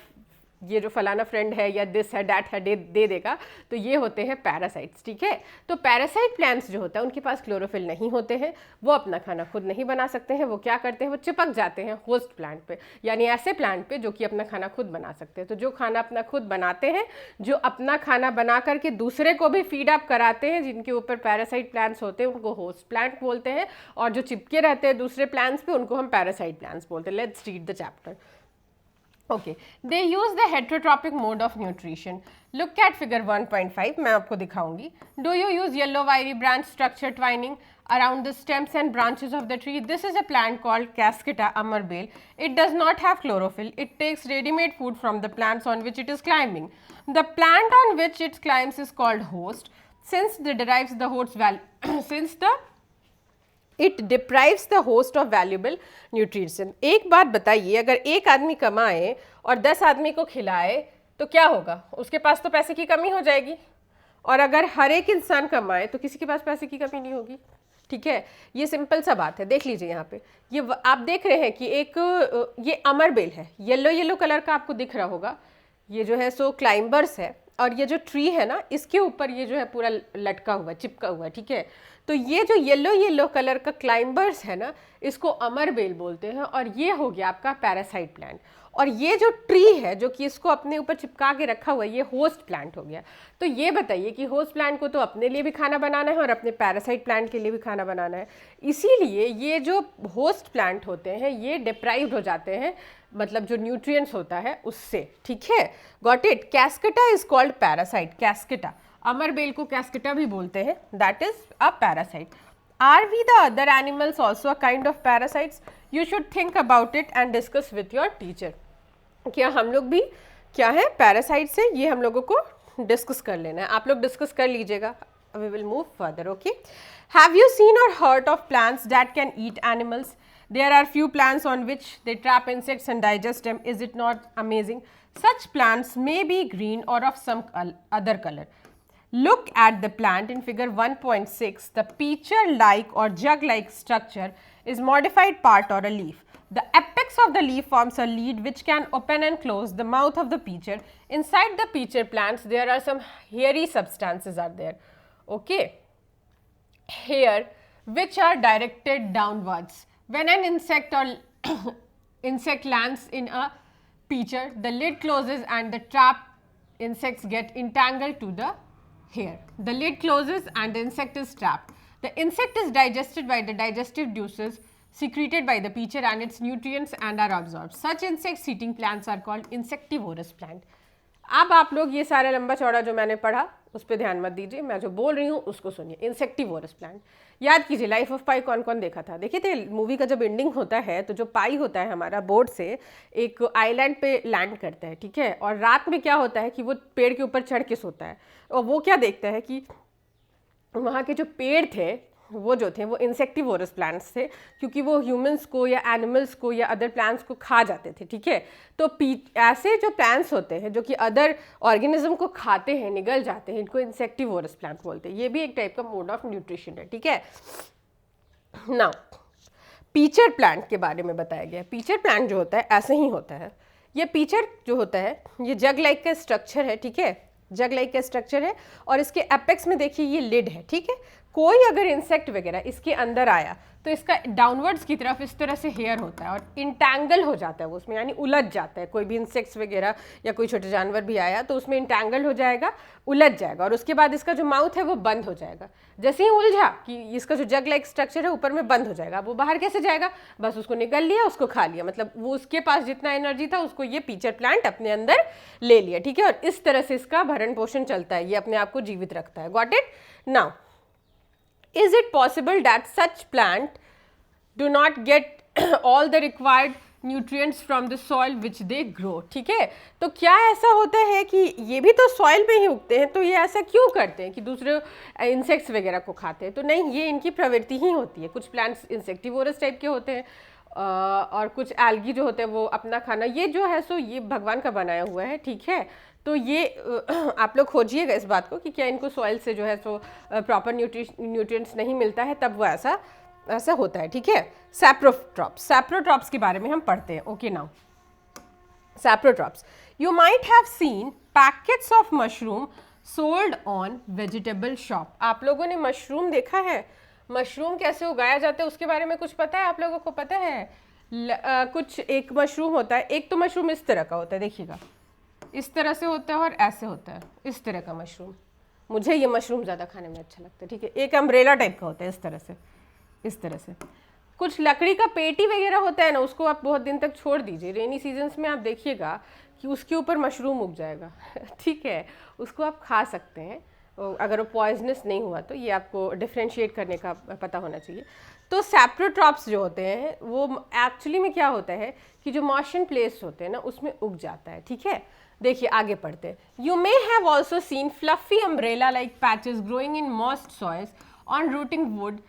ये जो फलाना फ्रेंड है या दिस है डैट है दे देगा, तो ये होते हैं पैरासाइट्स, ठीक है। तो पैरासाइट प्लांट्स जो होता है उनके पास क्लोरोफिल नहीं होते हैं, वो अपना खाना खुद नहीं बना सकते हैं। वो क्या करते हैं, वो चिपक जाते हैं होस्ट प्लांट पे, यानी ऐसे प्लांट पे जो कि अपना खाना खुद बना सकते हैं। तो जो खाना अपना खुद बनाते हैं, जो अपना खाना बना करके दूसरे को भी फीड अप कराते हैं, जिनके ऊपर पैरासाइट प्लांट्स होते हैं उनको होस्ट प्लांट बोलते हैं, और जो चिपके रहते हैं दूसरे प्लांट्स पे उनको हम पैरासाइट प्लांट्स बोलते हैं। Let's read the chapter. Okay, they use the heterotrophic mode of nutrition. Look at figure 1.5. मैं आपको दिखाऊंगी. Do you use yellow wiry branch structure twining around the stems and branches of the tree? This is a plant called Cascata amarbale. It does not have chlorophyll. It takes ready-made food from the plants on which it is climbing. The plant on which it climbs is called host. Since it derives the host it deprives the host of valuable nutrition. एक बात बताइए, अगर एक आदमी कमाए और 10 आदमी को खिलाए तो क्या होगा? उसके पास तो पैसे की कमी हो जाएगी। और अगर हर एक इंसान कमाए तो किसी के पास पैसे की कमी नहीं होगी, ठीक है। ये सिंपल सा बात है। देख लीजिए यहाँ पे, ये आप देख रहे हैं कि एक ये अमरबेल है, येलो कलर का आपको दिख रहा होगा। ये जो है सो क्लाइंबर्स है, और ये जो ट्री है ना, इसके ऊपर ये जो है पूरा लटका हुआ, चिपका हुआ है, ठीक है। तो ये जो येलो कलर का क्लाइंबर्स है ना, इसको अमरबेल बोलते हैं, और ये हो गया आपका पैरासाइट प्लांट। और ये जो ट्री है जो कि इसको अपने ऊपर चिपका के रखा हुआ है, ये होस्ट प्लांट हो गया। तो ये बताइए कि होस्ट प्लांट को तो अपने लिए भी खाना बनाना है और अपने पैरासाइट प्लांट के लिए भी खाना बनाना है, इसीलिए ये जो होस्ट प्लांट होते हैं ये डिप्राइव्ड हो जाते हैं, मतलब जो न्यूट्रिएंट्स होता है उससे, ठीक है। Got it. Cuscuta is called parasite. Cuscuta, अमरबेल को कैस्केटा भी बोलते हैं, that is a parasite. Are we the other animals also a kind of parasites? You should think about it and discuss with your teacher. क्या हम लोग भी क्या है पैरासाइट्स हैं, ये हम लोगों को डिस्कस कर लेना है। आप लोग डिस्कस कर लीजिएगा। We will move further. Okay, have you seen or heard of plants that can eat animals? There are few plants on which they trap insects and digest them. Is it not amazing? Such plants may be green or of some other color. Look at the plant in figure 1.6. The pitcher-like or jug-like structure is modified part or a leaf. The apex of the leaf forms a lid which can open and close the mouth of the pitcher. Inside the pitcher plants, there are some hairy substances are there. Okay, hair which are directed downwards. When an insect or insect lands in a pitcher, the lid closes and the trapped insects get entangled to the hair. The lid closes and the insect is trapped. The insect is digested by the digestive juices secreted by the pitcher and its nutrients and are absorbed. Such insect-eating plants are called insectivorous plant. अब आप लोग ये सारा लंबा चौड़ा जो मैंने पढ़ा उस पर ध्यान मत दीजिए, मैं जो बोल रही हूँ उसको सुनिए। इंसेक्टिवोरस प्लांट, याद कीजिए लाइफ ऑफ पाई कौन कौन देखा था? देखे थे मूवी का जब एंडिंग होता है तो जो पाई होता है हमारा बोर्ड से एक आइलैंड पे लैंड करता है, ठीक है। और रात में क्या होता है कि वो पेड़ के ऊपर चढ़ के सोता है, और वो क्या देखता है कि वहाँ के जो पेड़ थे वो जो थे वो इंसेक्टिवोरस प्लांट्स थे, क्योंकि वो ह्यूमंस को या एनिमल्स को या अदर प्लांट्स को खा जाते थे, ठीक है। तो ऐसे जो प्लांट्स होते हैं जो कि अदर ऑर्गेनिज्म को खाते हैं, निगल जाते हैं, इनको इंसेक्टिवोरस प्लांट बोलते हैं। ये भी एक टाइप का मोड ऑफ न्यूट्रिशन है, ठीक है। नाउ पीचर प्लांट के बारे में बताया गया। पीचर प्लांट जो होता है ऐसे ही होता है। ये पीचर जो होता है ये जग लाइक का स्ट्रक्चर है, ठीक है, जग लाइक का स्ट्रक्चर है, और इसके एपेक्स में देखिए ये लिड है, ठीक है। कोई अगर इंसेक्ट वगैरह इसके अंदर आया तो इसका डाउनवर्ड्स की तरफ इस तरह से हेयर होता है और इंटैंगल हो जाता है वो उसमें, यानी उलझ जाता है। कोई भी इंसेक्ट्स वगैरह या कोई छोटे जानवर भी आया तो उसमें इंटैंगल हो जाएगा, उलझ जाएगा, और उसके बाद इसका जो माउथ है वो बंद हो जाएगा। जैसे ही उलझा कि इसका जो जग लाइक स्ट्रक्चर है ऊपर में बंद हो जाएगा, वो बाहर कैसे जाएगा? बस उसको निगल लिया, उसको खा लिया, मतलब वो उसके पास जितना एनर्जी था उसको ये पीचर प्लांट अपने अंदर ले लिया, ठीक है। और इस तरह से इसका भरण पोषण चलता है, ये अपने आप को जीवित रखता है। Got it? Now is it possible that such plant do not get all the required nutrients from the soil which they grow? ठीक है, तो क्या ऐसा होता है कि ये भी तो सॉइल में ही उगते हैं, तो ये ऐसा क्यों करते हैं कि दूसरे इंसेक्ट्स वगैरह को खाते हैं? तो नहीं, ये इनकी प्रवृत्ति ही होती है। कुछ प्लांट्स इंसेक्टिवोरस टाइप के होते हैं और कुछ एल्गी जो होते हैं वो अपना खाना, ये जो है सो ये भगवान का बनाया हुआ है, ठीक है। तो ये आप लोग खोजिएगा इस बात को कि क्या इनको सॉइल से जो है सो प्रॉपर न्यूट्रिएंट्स नहीं मिलता है, तब वो ऐसा ऐसा होता है, ठीक है। सैप्रोट्रॉप्स के बारे में हम पढ़ते हैं। Okay now saprotrophs, you might have seen packets of mushroom sold on vegetable shop. आप लोगों ने मशरूम देखा है? मशरूम कैसे उगाया जाता है उसके बारे में कुछ पता है आप लोगों को? पता है कुछ एक मशरूम होता है, एक तो मशरूम इस तरह का होता है, देखिएगा इस तरह से होता है और ऐसे होता है, इस तरह का मशरूम। मुझे ये मशरूम ज़्यादा खाने में अच्छा लगता है, ठीक है। एक अम्ब्रेला टाइप का होता है, इस तरह से, इस तरह से। कुछ लकड़ी का पेटी वगैरह होता है ना, उसको आप बहुत दिन तक छोड़ दीजिए, रेनी सीजन्स में आप देखिएगा कि उसके ऊपर मशरूम उग जाएगा ठीक है, उसको आप खा सकते हैं अगर वो पॉइजनस नहीं हुआ तो। ये आपको डिफ्रेंशिएट करने का पता होना चाहिए। तो सैप्रोट्रॉप्स जो होते हैं वो एक्चुअली में क्या होता है कि जो मॉइस्चर प्लेस होते हैं ना उसमें उग जाता है, ठीक है। देखिए आगे पढ़ते हैं। You may have also seen fluffy umbrella like patches growing in moist soils on routing would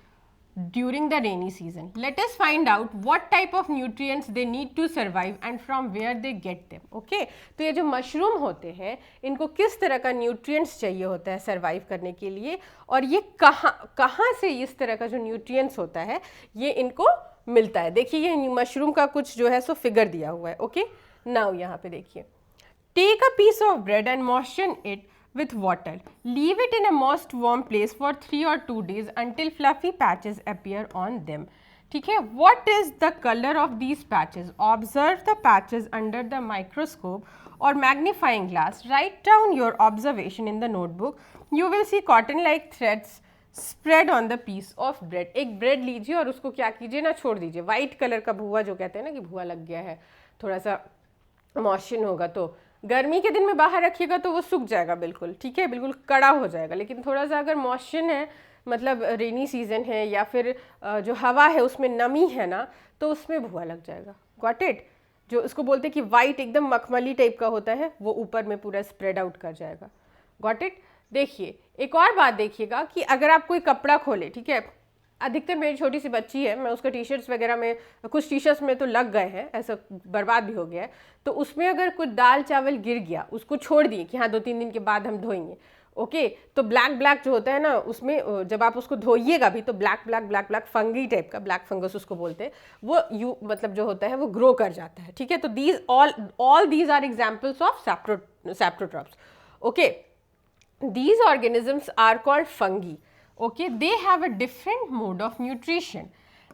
during the rainy season. Let us find out what type of nutrients they need to survive and from where they get them. Okay? तो ये जो mushroom होते हैं इनको किस तरह का nutrients चाहिए होता है सर्वाइव करने के लिए, और ये कहाँ से इस तरह का जो न्यूट्रिएंट्स होता है ये इनको मिलता है। देखिए ये मशरूम का कुछ जो है सो फिगर दिया हुआ है। ओके नाउ यहाँ पे देखिए, take a piece of bread and moisture it with water. Leave it in a moist warm place for 3 or 2 days until fluffy patches appear on them. ठीक है, what is the color of these patches? Observe the patches under the microscope or magnifying glass. Write down your observation in the notebook. You will see cotton like threads spread on the piece of bread. एक bread लीजिए और उसको क्या कीजिए ना, छोड़ दीजिए। White colour का भुआ जो कहते हैं ना कि भुआ लग गया है, थोड़ा सा मॉइस्चर होगा तो गर्मी के दिन में बाहर रखिएगा तो वो सूख जाएगा बिल्कुल, ठीक है, बिल्कुल कड़ा हो जाएगा। लेकिन थोड़ा सा अगर मॉइस्चर है, मतलब रेनी सीजन है या फिर जो हवा है उसमें नमी है ना, तो उसमें भुआ लग जाएगा। Got it? जो उसको बोलते हैं कि वाइट एकदम मखमली टाइप का होता है वो ऊपर में पूरा स्प्रेड आउट कर जाएगा। Got it? देखिए एक और बात देखिएगा कि अगर आप कोई कपड़ा खोले, ठीक है, अधिकतर मेरी छोटी सी बच्ची है, मैं उसका टी शर्ट्स वगैरह में, कुछ टी शर्ट्स में तो लग गए हैं, ऐसा बर्बाद भी हो गया है, तो उसमें अगर कुछ दाल चावल गिर गया उसको छोड़ दिए कि हाँ 2-3 दिन के बाद हम धोएंगे। ओके तो ब्लैक जो होता है ना उसमें जब आप उसको धोइएगा भी तो ब्लैक फंगी टाइप का, ब्लैक फंगस उसको बोलते हैं, वो मतलब जो होता है वो ग्रो कर जाता है, ठीक है। तो these all these are examples of saprotrophs. Okay, these organisms are called fungi. Okay, they have a different mode of nutrition.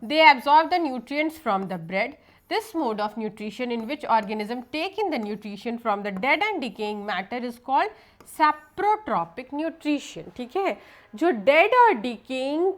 They absorb the nutrients from the bread. This mode of nutrition in which organisms take in the nutrition from the dead and decaying matter is called saprotropic nutrition. ठीक है, जो dead और decaying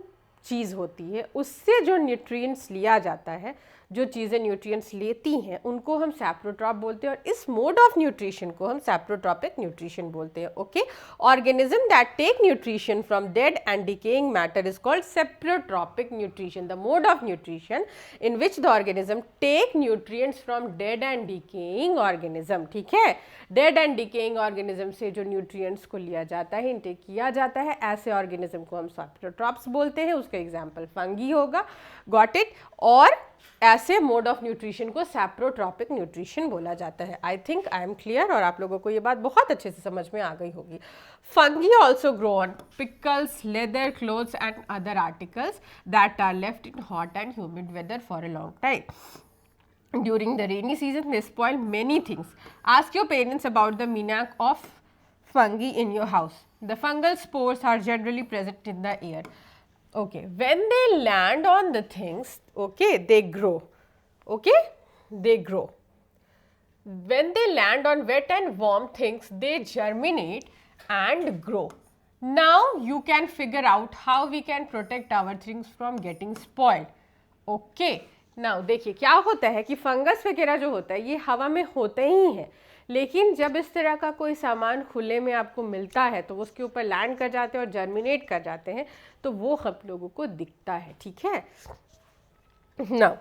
चीज़ होती है उससे जो nutrients लिया जाता है, जो चीज़ें न्यूट्रिएंट्स लेती हैं उनको हम सैप्रोट्रॉप बोलते हैं, और इस मोड ऑफ न्यूट्रिशन को हम सैप्रोट्रॉपिक न्यूट्रिशन बोलते हैं। Okay, organism that take nutrition from dead and decaying matter is called saprotrophic nutrition. The mode of nutrition in which the organism take nutrients from dead and decaying organism. ठीक है, dead and decaying organism से जो nutrients को लिया जाता है, intake किया जाता है, ऐसे ऑर्गेनिज्म को हम सैप्रोट्रॉप्स बोलते हैं। उसका एग्जाम्पल फंगी होगा। Got it? और ऐसे मोड ऑफ न्यूट्रिशन को सैप्रोट्रॉपिक न्यूट्रिशन बोला जाता है। I think I am clear, और आप लोगों को ये बात बहुत अच्छे से समझ में आ गई होगी। Fungi also grow on pickles, leather, clothes and other articles that are left in hot and humid weather for a long time. During the rainy season, they spoil many things. Ask your parents about the meaning of fungi in your house. The fungal spores are generally present in the air. Okay, when they land on the things, okay, they grow. Okay, they grow. When they land on wet and warm things, they germinate and grow. Now you can figure out how we can protect our things from getting spoiled. Okay. Now देखिए क्या होता है कि fungus वगैरह जो होता है ये हवा में होते ही हैं, लेकिन जब इस तरह का कोई सामान खुले में आपको मिलता है तो उसके ऊपर लैंड कर जाते हैं और जर्मिनेट कर जाते हैं, तो वो हम लोगों को दिखता है। ठीक है, now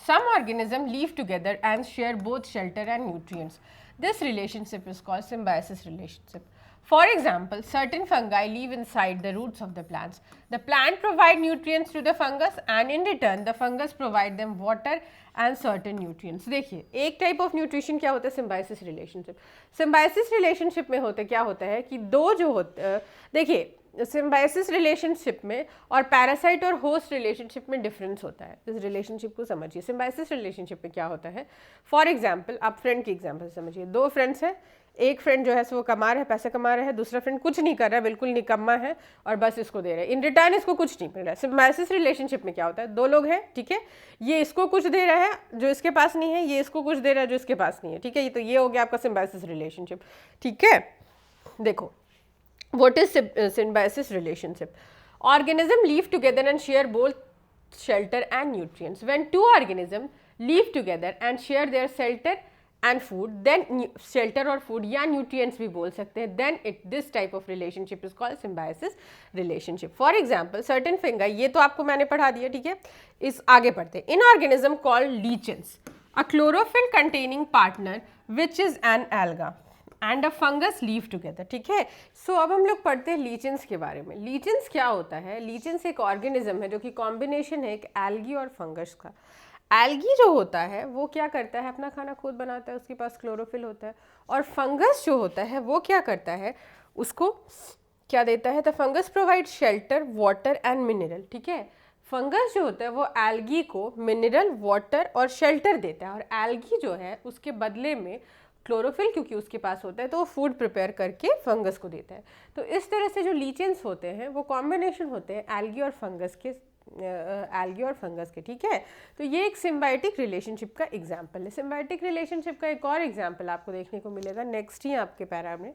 some organism live together and share both shelter and nutrients. This relationship is called symbiosis relationship. For example, certain fungi live inside the roots of the plants. The plant provide nutrients to the fungus and in return the fungus provide them water and certain nutrients. देखिए एक type of nutrition क्या होता है, symbiosis relationship. Symbiosis relationship में होता क्या होता है कि दो जो होते, देखिए सिम्बायोसिस रिलेशनशिप में और पैरासाइट और होस्ट रिलेशनशिप में डिफरेंस होता है। इस रिलेशनशिप को समझिए। सिम्बायोसिस रिलेशनशिप में क्या होता है, फॉर एग्जांपल आप फ्रेंड की एग्जांपल समझिए। दो फ्रेंड्स हैं, एक फ्रेंड जो है वो कमा रहा है, पैसे कमा रहा है, दूसरा फ्रेंड कुछ नहीं कर रहा है, बिल्कुल निकम्मा है और बस इसको दे रहा है, इन रिटर्न इसको कुछ नहीं मिल रहा है। सिम्बायोसिस रिलेशनशिप में क्या होता है, दो लोग हैं, ठीक है, ये इसको कुछ दे रहा है जो इसके पास नहीं है, ये इसको कुछ दे रहा है जो इसके पास नहीं है, ठीक है। तो ये हो गया आपका सिम्बायोसिस रिलेशनशिप, ठीक है। देखो, what is symbiosis relationship? Organisms live together and share both shelter and nutrients. When two organisms live together and share their shelter and food, then shelter or food या nutrients भी बोल सकते हैं, then this type of relationship is called symbiosis relationship. For example, certain fungi, ये तो आपको मैंने पढ़ा दिया, ठीक है। इस आगे पढ़ते हैं। In organism called lichens, a chlorophyll containing partner which is an alga and a fungus leave together, ठीक है। सो अब हम लोग पढ़ते हैं लीचेंस के बारे में। लीचेंस क्या होता है, लीचेंस एक ऑर्गेनिज्म है जो कि कॉम्बिनेशन है एक एल्गी और फंगस का। एल्गी जो होता है वो क्या करता है, अपना खाना खुद बनाता है, उसके पास क्लोरोफिल होता है। और फंगस जो होता है वो क्या करता है, उसको क्या देता है, the fungus provide shelter, water and mineral, ठीक है। फंगस जो होता है वो एल्गी को मिनरल, वाटर और शेल्टर देता है, और एल्गी जो है उसके बदले में क्लोरोफिल, क्योंकि उसके पास होता है तो वो फूड प्रिपेयर करके फंगस को देता है। तो इस तरह से जो लीचेंस होते हैं वो कॉम्बिनेशन होते हैं एल्गी और फंगस के, ठीक है। तो ये एक सिम्बायोटिक रिलेशनशिप का एग्जाम्पल है। सिम्बायोटिक रिलेशनशिप का एक और एग्जाम्पल आपको देखने को मिलेगा नेक्स्ट ही आपके पैरा में।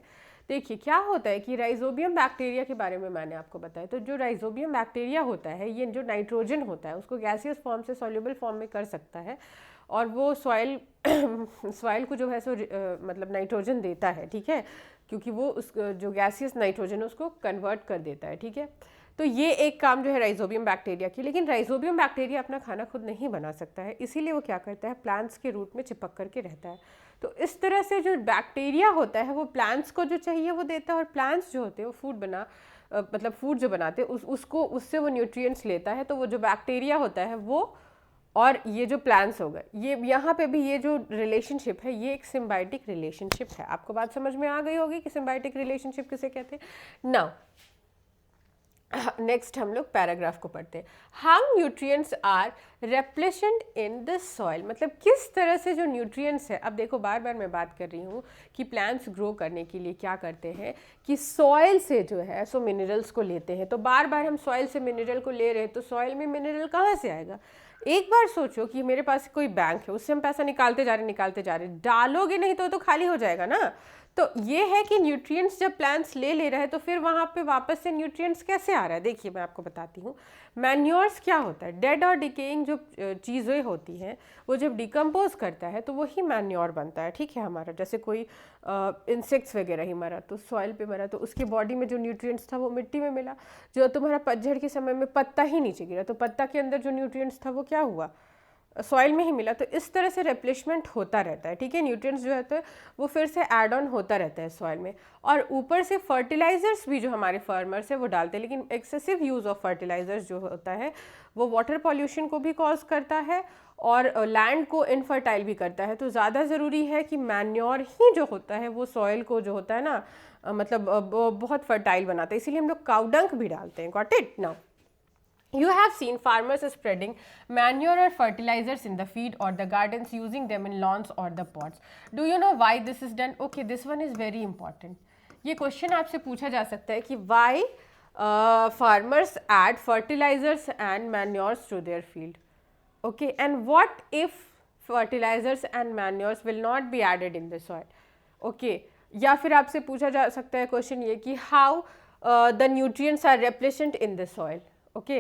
देखिए क्या होता है कि राइजोबियम बैक्टीरिया के बारे में मैंने आपको बताया। तो जो राइजोबियम बैक्टीरिया होता है, ये जो नाइट्रोजन होता है उसको गैसियस फॉर्म से सॉल्युबल फॉर्म में कर सकता है, और वो सॉइल को जो है सो मतलब नाइट्रोजन देता है, ठीक है, क्योंकि वो उस जो गैसियस नाइट्रोजन है उसको कन्वर्ट कर देता है, ठीक है। तो ये एक काम जो है राइजोबियम बैक्टीरिया की। लेकिन राइजोबियम बैक्टीरिया अपना खाना खुद नहीं बना सकता है, इसीलिए वो क्या करता है, प्लांट्स के रूट में चिपक करके रहता है। तो इस तरह से जो बैक्टीरिया होता है वो प्लांट्स को जो चाहिए वो देता है, और प्लांट्स जो होते हैं वो मतलब फूड जो बनाते हैं उसको उससे वो न्यूट्रिएंट्स लेता है। तो वो जो बैक्टीरिया होता है वो, और ये जो प्लांट्स हो गए, ये यहाँ पे भी ये जो रिलेशनशिप है ये एक सिम्बायोटिक रिलेशनशिप है। आपको बात समझ में आ गई होगी कि सिम्बायोटिक रिलेशनशिप किसे कहते हैं। नाउ नेक्स्ट हम लोग पैराग्राफ को पढ़ते हैं। How nutrients are replenished in the soil, मतलब किस तरह से जो न्यूट्रिएंट्स है। अब देखो बार बार मैं बात कर रही हूँ कि प्लांट्स ग्रो करने के लिए क्या करते हैं कि सॉइल से जो है सो मिनरल्स को लेते हैं। तो बार बार हम सॉइल से मिनरल को ले रहे हैं, तो सॉइल में मिनरल कहाँ से आएगा। एक बार सोचो कि मेरे पास कोई बैंक है, उससे हम पैसा निकालते जा रहे, डालोगे नहीं तो खाली हो जाएगा ना। तो ये है कि न्यूट्रिएंट्स जब प्लांट्स ले रहा है तो फिर वहाँ पे वापस से न्यूट्रिएंट्स कैसे आ रहा है। देखिए मैं आपको बताती हूँ। मैन्योर्स क्या होता है, डेड और डिकेइंग जो चीज़ें होती हैं वो जब डिकम्पोज करता है तो वही मैन्योर बनता है, ठीक है हमारा। जैसे कोई इंसेक्ट्स वगैरह ही मरा तो सॉइल पे मरा तो उसकी बॉडी में जो न्यूट्रिएंट्स था वो मिट्टी में मिला। जो तुम्हारा पतझड़ के समय में पत्ता ही नीचे गिरा तो पत्ता के अंदर जो न्यूट्रिएंट्स था वो क्या हुआ, सॉइल में ही मिला। तो इस तरह से रिप्लेसमेंट होता रहता है, ठीक है। न्यूट्रिएंट्स जो है वो फिर से ऐड ऑन होता रहता है सॉइल में। और ऊपर से फर्टिलाइजर्स भी जो हमारे फार्मर्स है वो डालते हैं, लेकिन एक्सेसिव यूज़ ऑफ फर्टिलाइजर्स जो होता है वो वाटर पॉल्यूशन को भी कॉज करता है और लैंड को इनफर्टाइल भी करता है। तो ज़्यादा ज़रूरी है कि मैन्योर ही जो होता है वो सॉइल को जो होता है ना मतलब बहुत फर्टाइल बनाता है, इसीलिए हम लोग काउडंक भी डालते हैं। Got it now? You have seen farmers spreading manure or fertilizers in the field or the gardens, using them in lawns or the pots. Do you know why this is done? Okay, this one is very important. ये question आपसे पूछा जा सकता है कि why farmers add fertilizers and manures to their field. Okay, and what if fertilizers and manures will not be added in the soil? Okay, या फिर आपसे पूछा जा सकता है क्वेश्चन ये कि how the nutrients are replenished in the soil. Okay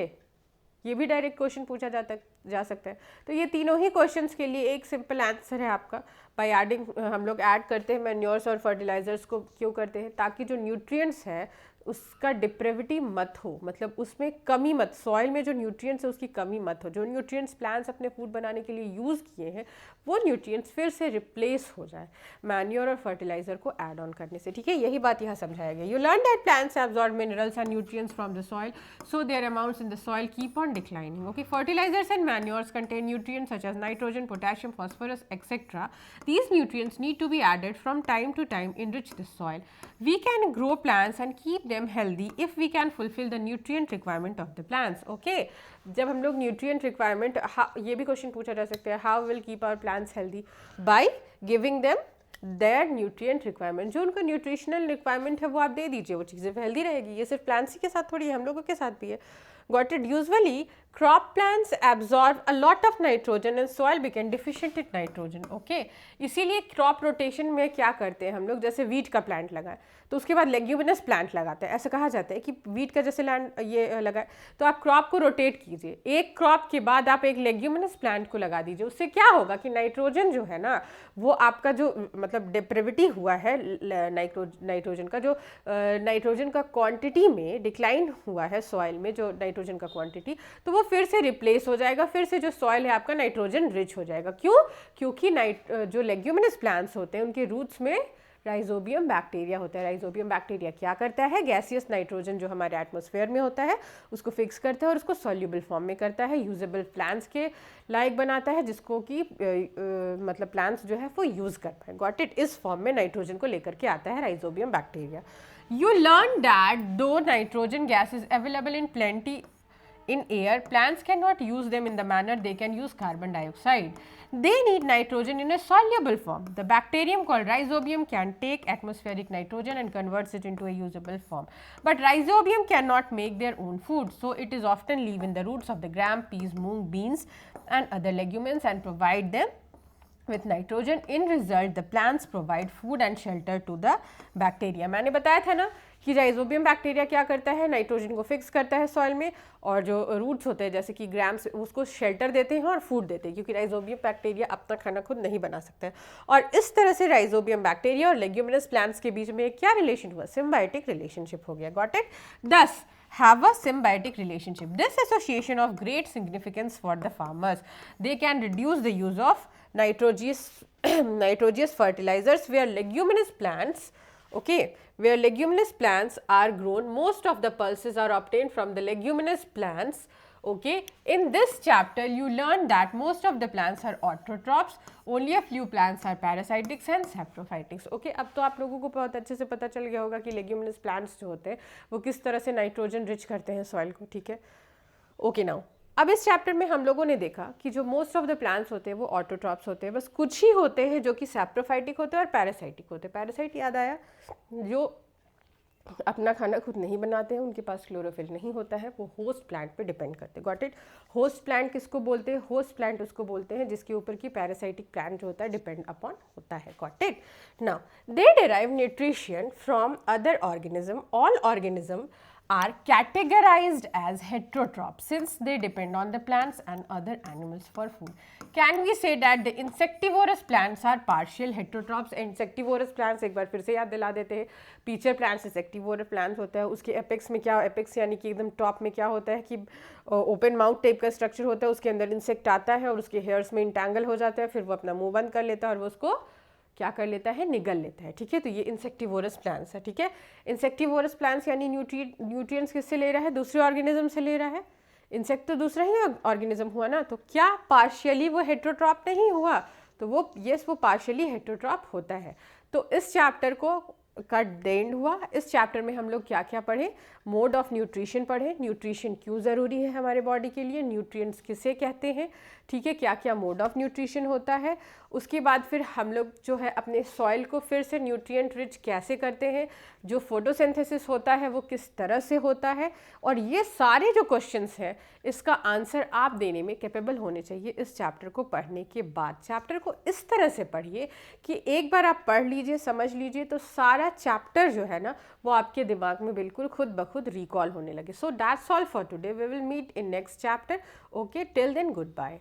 ये भी डायरेक्ट क्वेश्चन पूछा जा सकता है। तो ये तीनों ही क्वेश्चंस के लिए एक सिंपल आंसर है आपका, बाय एडिंग। हम लोग ऐड करते हैं मैन्योर्स और फर्टिलाइजर्स को, क्यों करते हैं, ताकि जो न्यूट्रिएंट्स है उसका डिप्रेविटी मत हो, मतलब उसमें कमी मत, सॉइल में जो न्यूट्रिएंट्स है उसकी कमी मत हो। जो न्यूट्रिएंट्स प्लांट्स अपने फूड बनाने के लिए यूज़ किए हैं वो न्यूट्रिएंट्स फिर से रिप्लेस हो जाए मैन्योर और फर्टिलाइजर को ऐड ऑन करने से, ठीक है। यही बात यहाँ समझाया गया। You learn that plants absorb minerals and nutrients from the soil, so their amounts in the soil keep on declining. Okay, fertilisers and manures contain nutrients such as nitrogen, potassium, phosphorus, etc. These nutrients need to be added from time to time, enrich the soil. We can grow plants and keep them them healthy if we can fulfill the nutrient requirement of the plants. Okay, जब हम लोग nutrient requirement, ये भी question पूछा जा सकता है, how will keep our plants healthy? By giving them their nutrient requirement. जो उनका nutritional requirement है वो आप दे दीजिए, वो चीज़ें हेल्दी रहेगी. ये सिर्फ प्लांट्स के साथ थोड़ी है, हम लोगों के साथ भी है. Got it? Usually crop plants absorb a lot of nitrogen and soil become deficient in nitrogen. Okay, इसीलिए क्रॉप रोटेशन में क्या करते हैं हम लोग, जैसे वीट का प्लांट लगाएं तो उसके बाद लेग्यूमिनस प्लांट लगाते हैं. ऐसा कहा जाता है कि वीट का जैसे लैंड ये लगाए तो आप क्रॉप को रोटेट कीजिए, एक क्रॉप के बाद आप एक लेग्यूमिनस प्लांट को लगा दीजिए. उससे क्या होगा कि नाइट्रोजन जो है ना, वो आपका जो मतलब डिप्रेविटी हुआ है नाइट्रोजन का, जो नाइट्रोजन का क्वांटिटी में डिक्लाइन हुआ है सॉइल में, जो नाइट्रोजन का क्वांटिटी, तो वो फिर से रिप्लेस हो जाएगा, फिर से जो सॉइल है आपका नाइट्रोजन रिच हो जाएगा. क्यों? क्योंकि जो लेग्यूमिनस प्लांट्स होते हैं उनके रूट्स में राइजोबियम बैक्टीरिया होता है. राइजोबियम बैक्टीरिया क्या करता है, गैसियस नाइट्रोजन जो हमारे एटमॉस्फेयर में होता है उसको फिक्स करता है और उसको सॉल्युबल फॉर्म में करता है, यूजेबल प्लांट्स के लायक बनाता है, जिसको कि मतलब प्लांट्स जो है वो यूज़ कर पाए. Got it? इस फॉर्म में नाइट्रोजन को लेकर के आता है rhizobium bacteria. You learn that though nitrogen gas is available in plenty in air, plants cannot use them in the manner they can use carbon dioxide. They need nitrogen in a soluble form. The bacterium called rhizobium can take atmospheric nitrogen and converts it into a usable form. But rhizobium cannot make their own food, so it is often live in the roots of the gram, peas, moong, beans and other legumes and provide them with nitrogen. In result, the plants provide food and shelter to the bacteria. मैंने बताया था ना कि rhizobium bacteria क्या करता है, nitrogen को fix करता है सॉइल में, और जो रूट्स होते हैं जैसे कि ग्राम्स उसको शेल्टर देते हैं और फूड देते हैं, क्योंकि राइजोबियम बैक्टीरिया अपना खाना खुद नहीं बना सकता है. और इस तरह से राइजोबियम बैक्टीरिया और लेग्यूमिनस प्लांट्स के बीच में क्या रिलेशन हुआ, सिम्बायोटिक रिलेशनशिप हो गया. Got it? Thus have a symbiotic relationship. This association of great significance for the farmers. They can reduce the use of nitrogenous fertilizers where leguminous plants, okay, where leguminous plants are grown. Most of the pulses are obtained from the leguminous plants. Okay, in this chapter you learn that most of the plants are autotrophs, only a few plants are parasitics and saprophytics. Okay, अब तो आप लोगों को बहुत अच्छे से पता चल गया होगा कि लेग्यूमिनस प्लांट्स जो होते हैं वो किस तरह से नाइट्रोजन रिच करते हैं सॉइल को. ठीक है, ओके. नाउ अब इस चैप्टर में हम लोगों ने देखा कि जो मोस्ट ऑफ द प्लांट्स होते हैं वो ऑटोट्रॉप्स होते हैं, बस कुछ ही होते हैं जो कि सैप्रोफाइटिक होते हैं और पैरासाइटिक होते हैं. पैरासाइट याद आया, जो अपना खाना खुद नहीं बनाते हैं, उनके पास क्लोरोफिल नहीं होता है, वो होस्ट प्लांट पे डिपेंड करते हैं. Got it? होस्ट प्लांट किसको बोलते हैं? होस्ट प्लांट उसको बोलते हैं जिसके ऊपर की पैरासाइटिक प्लांट जो होता है डिपेंड अपॉन होता है. Got it? Now they derive nutrition from other organism. All organism are categorized as heterotrophs since they depend on the plants and other animals for food. Can we say that the insectivorous plants are partial heterotrophs? Insectivorous plants एक बार फिर से याद दिला देते हैं. Pitcher plants insectivorous plants होता है, उसके एपेक्स में क्या, एपेक्स यानी कि एकदम टॉप में क्या होता है कि ओपन माउथ टाइप का स्ट्रक्चर होता है, उसके अंदर इंसेक्ट आता है और उसके हेयर्स में इंटैंगल हो जाता है, फिर वो अपना मुंह बंद कर लेता है और वो उसको क्या कर लेता है, निगल लेता है. ठीक है, तो ये इंसेक्टिवोरस प्लांट्स है. ठीक है, इंसेक्टिवोरस प्लांट्स यानी न्यूट्रिएंट्स किससे ले रहा है, दूसरे ऑर्गेनिज्म से ले रहा है. इंसेक्ट तो दूसरा ही ऑर्गेनिज्म हुआ ना, तो क्या पार्शियली वो हेटेरोट्रॉप नहीं हुआ? तो वो यस, वो पार्शियली हेटेरोट्रॉप होता है. तो इस चैप्टर को का एंड हुआ. इस चैप्टर में हम लोग क्या क्या पढ़े, मोड ऑफ न्यूट्रिशन पढ़े, न्यूट्रिशन क्यों ज़रूरी है हमारे बॉडी के लिए, न्यूट्रिएंट्स किसे कहते हैं, ठीक है, क्या क्या मोड ऑफ न्यूट्रिशन होता है. उसके बाद फिर हम लोग जो है अपने सॉइल को फिर से न्यूट्रिएंट रिच कैसे करते हैं, जो फोटोसिंथेसिस होता है वो किस तरह से होता है, और ये सारे जो क्वेश्चंस हैं इसका आंसर आप देने में कैपेबल होने चाहिए इस चैप्टर को पढ़ने के बाद. चैप्टर को इस तरह से पढ़िए कि एक बार आप पढ़ लीजिए, समझ लीजिए, तो सारा चैप्टर जो है ना वो आपके दिमाग में बिल्कुल खुद ब खुद रिकॉल होने लगे. So that's all for today. We will meet in next chapter. Okay, till then good bye.